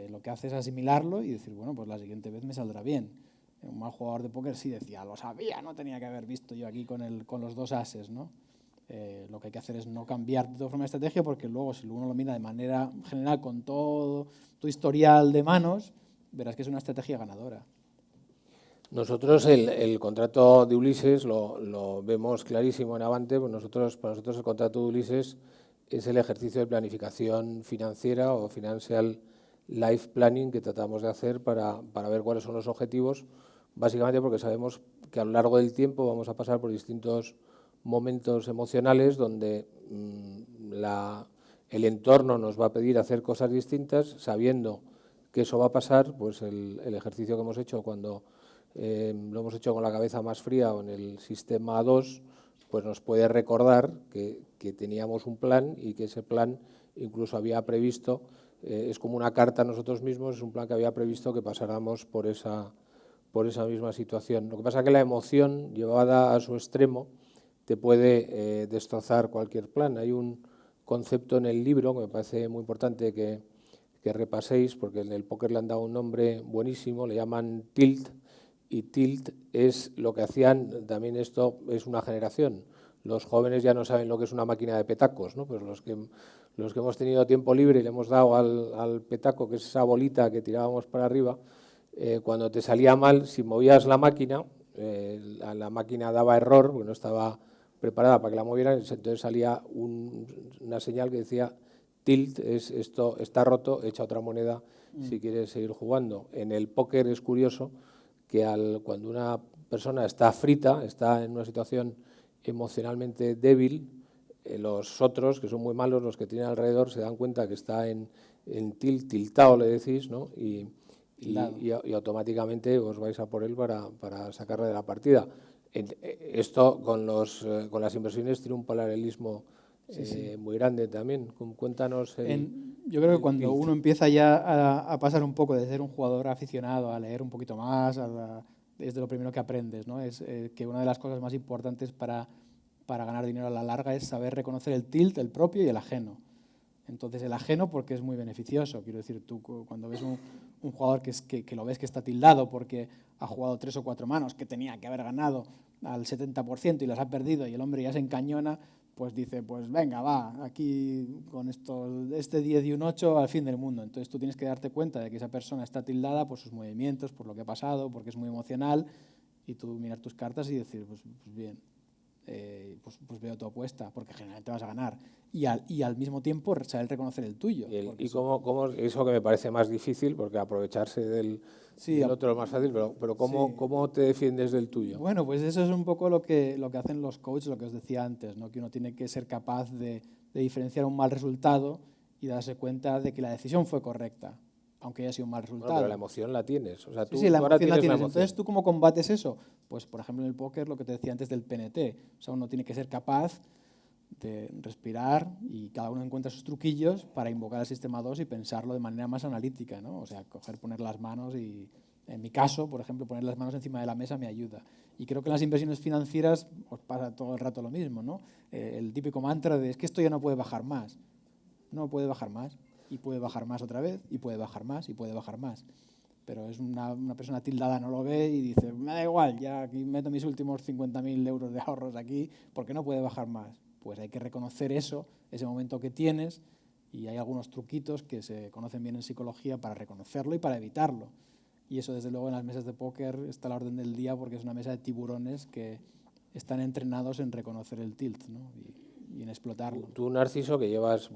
Lo que hace es asimilarlo y decir, bueno, pues la siguiente vez me saldrá bien. Un mal jugador de póker sí decía, lo sabía, no tenía que haber visto yo aquí con los 2 ases, ¿no? Lo que hay que hacer es no cambiar de toda forma de estrategia, porque luego si uno lo mira de manera general con todo tu historial de manos, verás que es una estrategia ganadora. Nosotros el contrato de Ulises lo vemos clarísimo en Avante, pues para nosotros el contrato de Ulises es el ejercicio de planificación financiera o financial life planning que tratamos de hacer para ver cuáles son los objetivos, básicamente porque sabemos que a lo largo del tiempo vamos a pasar por distintos momentos emocionales donde el entorno nos va a pedir hacer cosas distintas, sabiendo que eso va a pasar. Pues el ejercicio que hemos hecho cuando lo hemos hecho con la cabeza más fría o en el sistema 2, pues nos puede recordar que teníamos un plan y que ese plan incluso había previsto, es como una carta a nosotros mismos, es un plan que había previsto que pasáramos por esa misma situación. Lo que pasa es que la emoción llevada a su extremo te puede destrozar cualquier plan. Hay un concepto en el libro que me parece muy importante que repaséis, porque en el póker le han dado un nombre buenísimo, le llaman tilt, y tilt es lo que hacían, también esto es una generación. Los jóvenes ya no saben lo que es una máquina de petacos, ¿no? Pues los que hemos tenido tiempo libre y le hemos dado al petaco, que es esa bolita que tirábamos para arriba, cuando te salía mal, si movías la máquina, la máquina daba error, porque no estaba preparada para que la movieran, entonces salía una señal que decía tilt, es esto está roto, echa otra moneda si quieres seguir jugando. En el póker es curioso que cuando una persona está frita, está en una situación emocionalmente débil, los otros, que son muy malos, los que tienen alrededor, se dan cuenta que está en tiltado, le decís, ¿no? Y automáticamente os vais a por él para sacarle de la partida. Esto con las inversiones tiene un paralelismo muy grande también. Cuéntanos. Yo creo que cuando uno empieza ya a pasar un poco de ser un jugador aficionado a leer un poquito más, es de lo primero que aprendes, ¿no? Es que una de las cosas más importantes para ganar dinero a la larga es saber reconocer el tilt, el propio y el ajeno. Entonces, el ajeno porque es muy beneficioso. Quiero decir, tú cuando ves un jugador que lo ves que está tildado porque ha jugado 3 o 4 manos que tenía que haber ganado al 70% y las ha perdido y el hombre ya se encañona, pues dice, pues venga, va, aquí con este 10 y un 8 al fin del mundo. Entonces tú tienes que darte cuenta de que esa persona está tildada por sus movimientos, por lo que ha pasado, porque es muy emocional, y tú mirar tus cartas y decir, pues bien, pues veo tu apuesta, porque generalmente vas a ganar. Y al mismo tiempo saber reconocer el tuyo. ¿Y cómo eso que me parece más difícil, porque aprovecharse del otro es más fácil, pero ¿cómo te defiendes del tuyo? Bueno, pues eso es un poco lo que hacen los coaches, lo que os decía antes, ¿no? Que uno tiene que ser capaz de diferenciar un mal resultado y darse cuenta de que la decisión fue correcta, aunque haya sido un mal resultado. Bueno, pero la emoción la tienes. O sea, tú la ahora emoción la tienes. la emoción. Entonces, ¿tú cómo combates eso? Pues, por ejemplo, en el póker, lo que te decía antes del PNT. O sea, uno tiene que ser capaz de respirar y cada uno encuentra sus truquillos para invocar el sistema 2 y pensarlo de manera más analítica, ¿no? O sea, poner las manos y, en mi caso, por ejemplo, poner las manos encima de la mesa me ayuda. Y creo que en las inversiones financieras os pasa todo el rato lo mismo, ¿no? El típico mantra de es que esto ya no puede bajar más. No puede bajar más. Y puede bajar más otra vez, y puede bajar más, y puede bajar más. Pero es una persona tildada, no lo ve y dice, me da igual, ya aquí meto mis últimos 50.000 euros de ahorros aquí, porque no puede bajar más. Pues hay que reconocer eso, ese momento que tienes, y hay algunos truquitos que se conocen bien en psicología para reconocerlo y para evitarlo. Y eso, desde luego, en las mesas de póker está a la orden del día porque es una mesa de tiburones que están entrenados en reconocer el tilt, ¿no? y en explotarlo. Tú, Narciso, que llevas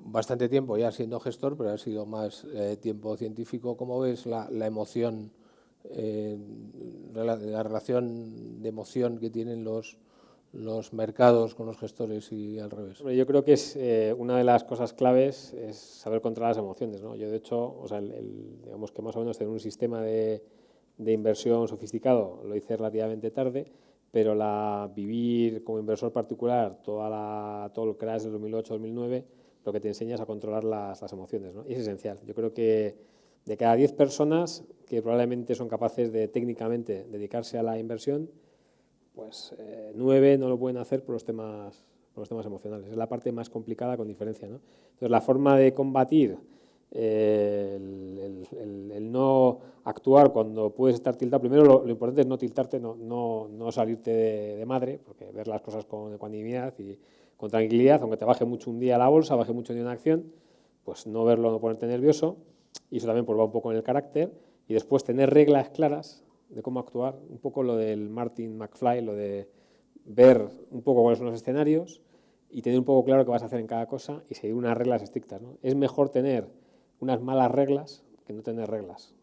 bastante tiempo ya siendo gestor, pero has sido más tiempo científico. ¿Cómo ves la emoción, la relación de emoción que tienen los mercados con los gestores y al revés? Yo creo que es una de las cosas claves es saber controlar las emociones, ¿no? Yo, de hecho, o sea, digamos que más o menos tener un sistema de inversión sofisticado lo hice relativamente tarde, pero vivir como inversor particular todo el crash del 2008-2009, lo que te enseña es a controlar las emociones, ¿no? Y es esencial. Yo creo que de cada 10 personas que probablemente son capaces de técnicamente dedicarse a la inversión, pues 9 no lo pueden hacer por los temas emocionales. Es la parte más complicada con diferencia, ¿no? Entonces, la forma de combatir el no actuar cuando puedes estar tiltado, primero lo importante es no tiltarte, no salirte de madre, porque ver las cosas con ecuanimidad y con tranquilidad, aunque te baje mucho un día la bolsa, baje mucho un día una acción, pues no verlo, no ponerte nervioso, y eso también pues va un poco en el carácter, y después tener reglas claras de cómo actuar, un poco lo del Martin McFly, lo de ver un poco cuáles son los escenarios y tener un poco claro qué vas a hacer en cada cosa y seguir unas reglas estrictas, ¿no? Es mejor tener unas malas reglas que no tener reglas,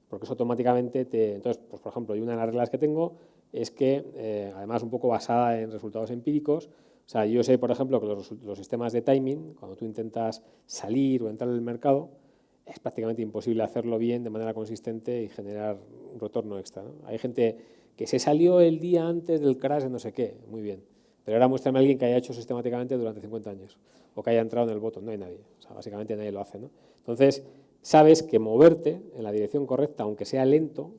porque eso automáticamente Entonces, pues, por ejemplo, una de las reglas que tengo es que, además un poco basada en resultados empíricos, o sea, yo sé, por ejemplo, que los sistemas de timing, cuando tú intentas salir o entrar en el mercado, es prácticamente imposible hacerlo bien de manera consistente y generar un retorno extra, ¿no? Hay gente que se salió el día antes del crash de no sé qué, muy bien, pero ahora muéstrame a alguien que haya hecho sistemáticamente durante 50 años o que haya entrado en el botón, no hay nadie, o sea, básicamente nadie lo hace, ¿no? Entonces, sabes que moverte en la dirección correcta, aunque sea lento,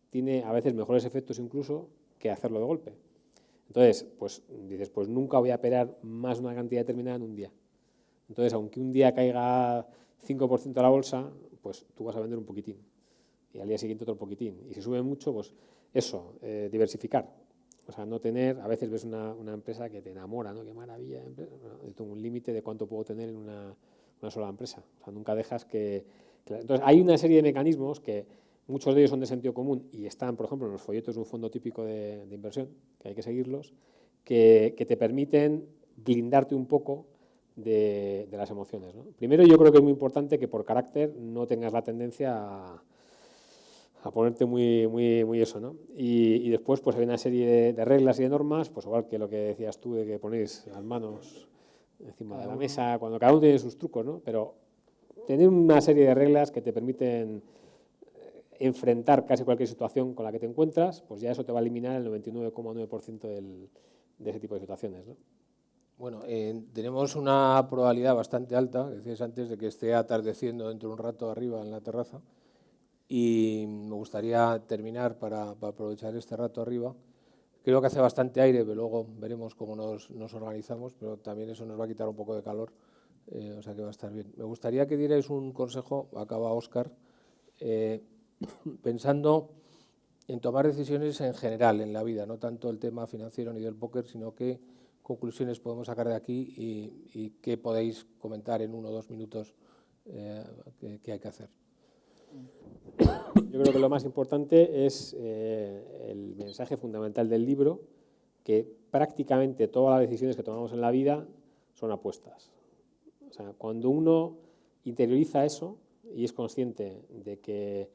tiene a veces mejores efectos incluso que hacerlo de golpe. Entonces, pues dices, pues nunca voy a operar más una cantidad determinada en un día. Entonces, aunque un día caiga 5% a la bolsa, pues tú vas a vender un poquitín. Y al día siguiente otro poquitín. Y si sube mucho, pues eso, diversificar. O sea, no tener, a veces ves una empresa que te enamora, ¿no? Qué maravilla. Bueno, yo tengo un límite de cuánto puedo tener en una sola empresa. O sea, nunca dejas que... Entonces, hay una serie de mecanismos que muchos de ellos son de sentido común y están, por ejemplo, en los folletos de un fondo típico de inversión, que hay que seguirlos, que te permiten blindarte un poco de las emociones, ¿no? Primero, yo creo que es muy importante que por carácter no tengas la tendencia a ponerte muy eso, ¿no? Y después pues hay una serie de reglas y de normas, pues igual que lo que decías tú de que ponéis las manos encima de la mesa, cuando cada uno tiene sus trucos, ¿no? Pero tener una serie de reglas que te permiten enfrentar casi cualquier situación con la que te encuentras, pues ya eso te va a eliminar el 99,9% de ese tipo de situaciones, ¿no? Bueno, tenemos una probabilidad bastante alta, decías antes, de que esté atardeciendo dentro de un rato arriba en la terraza. Y me gustaría terminar para aprovechar este rato arriba. Creo que hace bastante aire, pero luego veremos cómo nos organizamos, pero también eso nos va a quitar un poco de calor, o sea que va a estar bien. Me gustaría que dierais un consejo, acaba Óscar, pensando en tomar decisiones en general en la vida, no tanto el tema financiero ni del póker, sino qué conclusiones podemos sacar de aquí y qué podéis comentar en 1 o 2 minutos qué hay que hacer. Yo creo que lo más importante es el mensaje fundamental del libro, que prácticamente todas las decisiones que tomamos en la vida son apuestas. O sea, cuando uno interioriza eso y es consciente de que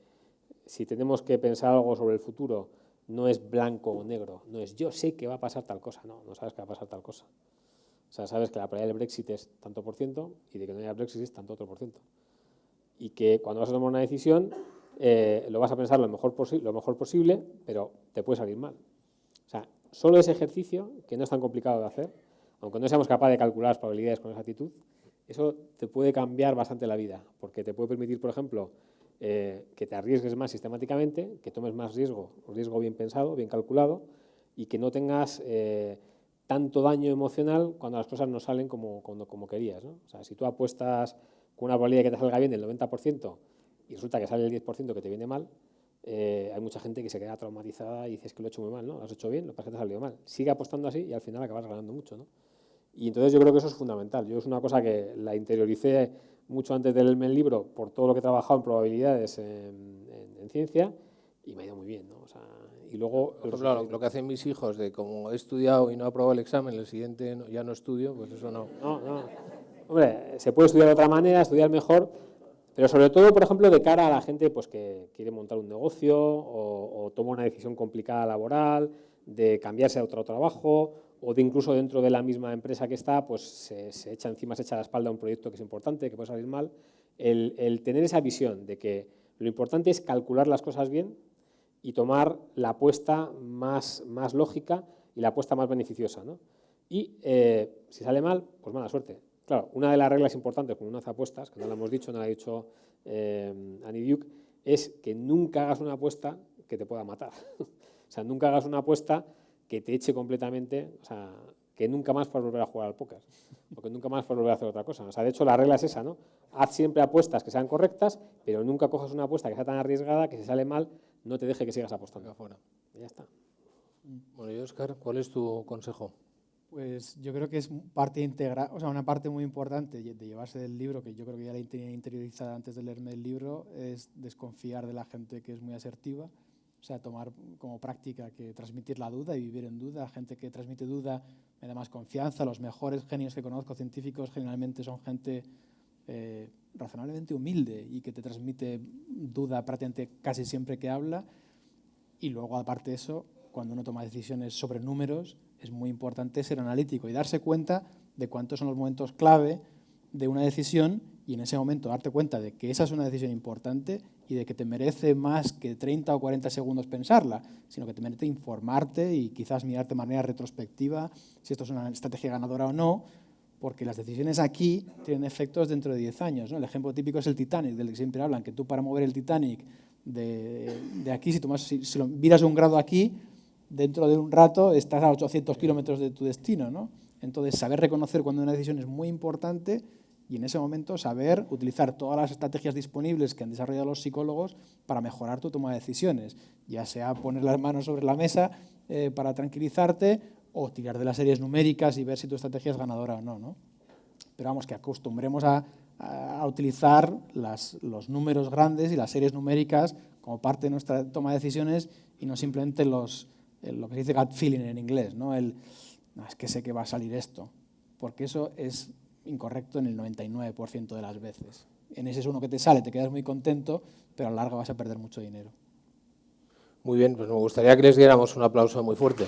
si tenemos que pensar algo sobre el futuro, no es blanco o negro, no es yo sé que va a pasar tal cosa, no sabes que va a pasar tal cosa. O sea, sabes que la probabilidad del Brexit es tanto por ciento y de que no haya Brexit es tanto otro por ciento. Y que cuando vas a tomar una decisión, lo vas a pensar lo mejor posible, pero te puede salir mal. O sea, solo ese ejercicio, que no es tan complicado de hacer, aunque no seamos capaces de calcular las probabilidades con esa actitud, eso te puede cambiar bastante la vida, porque te puede permitir, por ejemplo, que te arriesgues más sistemáticamente, que tomes más riesgo bien pensado, bien calculado, y que no tengas tanto daño emocional cuando las cosas no salen como querías, ¿no? O sea, si tú apuestas con una probabilidad de que te salga bien del 90% y resulta que sale el 10% que te viene mal, hay mucha gente que se queda traumatizada y dices que lo he hecho muy mal, ¿no? Lo has hecho bien, lo que pasa es que te ha salido mal. Sigue apostando así y al final acabas ganando mucho, ¿no? Y entonces yo creo que eso es fundamental. Yo es una cosa que la interioricé mucho antes de leerme el libro por todo lo que he trabajado en probabilidades en ciencia y me ha ido muy bien, ¿no? O sea, y luego... Por ejemplo, lo que hacen mis hijos de como he estudiado y no he aprobado el examen, el siguiente ya no estudio, pues eso no. No. Hombre, se puede estudiar de otra manera, estudiar mejor, pero sobre todo, por ejemplo, de cara a la gente pues, que quiere montar un negocio o toma una decisión complicada laboral, de cambiarse a otro trabajo o de incluso dentro de la misma empresa que está, pues se echa a la espalda un proyecto que es importante, que puede salir mal. El tener esa visión de que lo importante es calcular las cosas bien y tomar la apuesta más lógica y la apuesta más beneficiosa, ¿no? Y si sale mal, pues mala suerte. Claro, una de las reglas importantes cuando uno hace apuestas, que no lo hemos dicho, no lo ha dicho Annie Duke, es que nunca hagas una apuesta que te pueda matar. O sea, nunca hagas una apuesta que te eche completamente, o sea, que nunca más puedas volver a jugar al póker, o que nunca más puedas volver a hacer otra cosa. O sea, de hecho, la regla es esa, ¿no? Haz siempre apuestas que sean correctas, pero nunca cojas una apuesta que sea tan arriesgada que si sale mal no te deje que sigas apostando. Afuera. Y ya está. Bueno, y Óscar, ¿cuál es tu consejo? Pues yo creo que es parte integral, o sea, una parte muy importante de llevarse del libro, que yo creo que ya la tenía interiorizada antes de leerme el libro, es desconfiar de la gente que es muy asertiva. O sea, tomar como práctica que transmitir la duda y vivir en duda. Gente que transmite duda me da más confianza. Los mejores genios que conozco, científicos, generalmente son gente razonablemente humilde y que te transmite duda prácticamente casi siempre que habla. Y luego, aparte de eso, cuando uno toma decisiones sobre números, es muy importante ser analítico y darse cuenta de cuántos son los momentos clave de una decisión y en ese momento darte cuenta de que esa es una decisión importante y de que te merece más que 30 o 40 segundos pensarla, sino que te merece informarte y quizás mirarte de manera retrospectiva si esto es una estrategia ganadora o no, porque las decisiones aquí tienen efectos dentro de 10 años, ¿no? El ejemplo típico es el Titanic, del que siempre hablan, que tú para mover el Titanic de aquí, si lo viras un grado aquí, dentro de un rato estás a 800 kilómetros de tu destino, ¿no? Entonces, saber reconocer cuando una decisión es muy importante y en ese momento saber utilizar todas las estrategias disponibles que han desarrollado los psicólogos para mejorar tu toma de decisiones, ya sea poner las manos sobre la mesa para tranquilizarte o tirar de las series numéricas y ver si tu estrategia es ganadora o no, ¿no? Pero vamos, que acostumbremos a utilizar los números grandes y las series numéricas como parte de nuestra toma de decisiones y no simplemente lo que se dice gut feeling en inglés, ¿no? No, es que sé que va a salir esto, porque eso es incorrecto en el 99% de las veces. En ese es uno que te sale, te quedas muy contento, pero a la larga vas a perder mucho dinero. Muy bien, pues me gustaría que les diéramos un aplauso muy fuerte.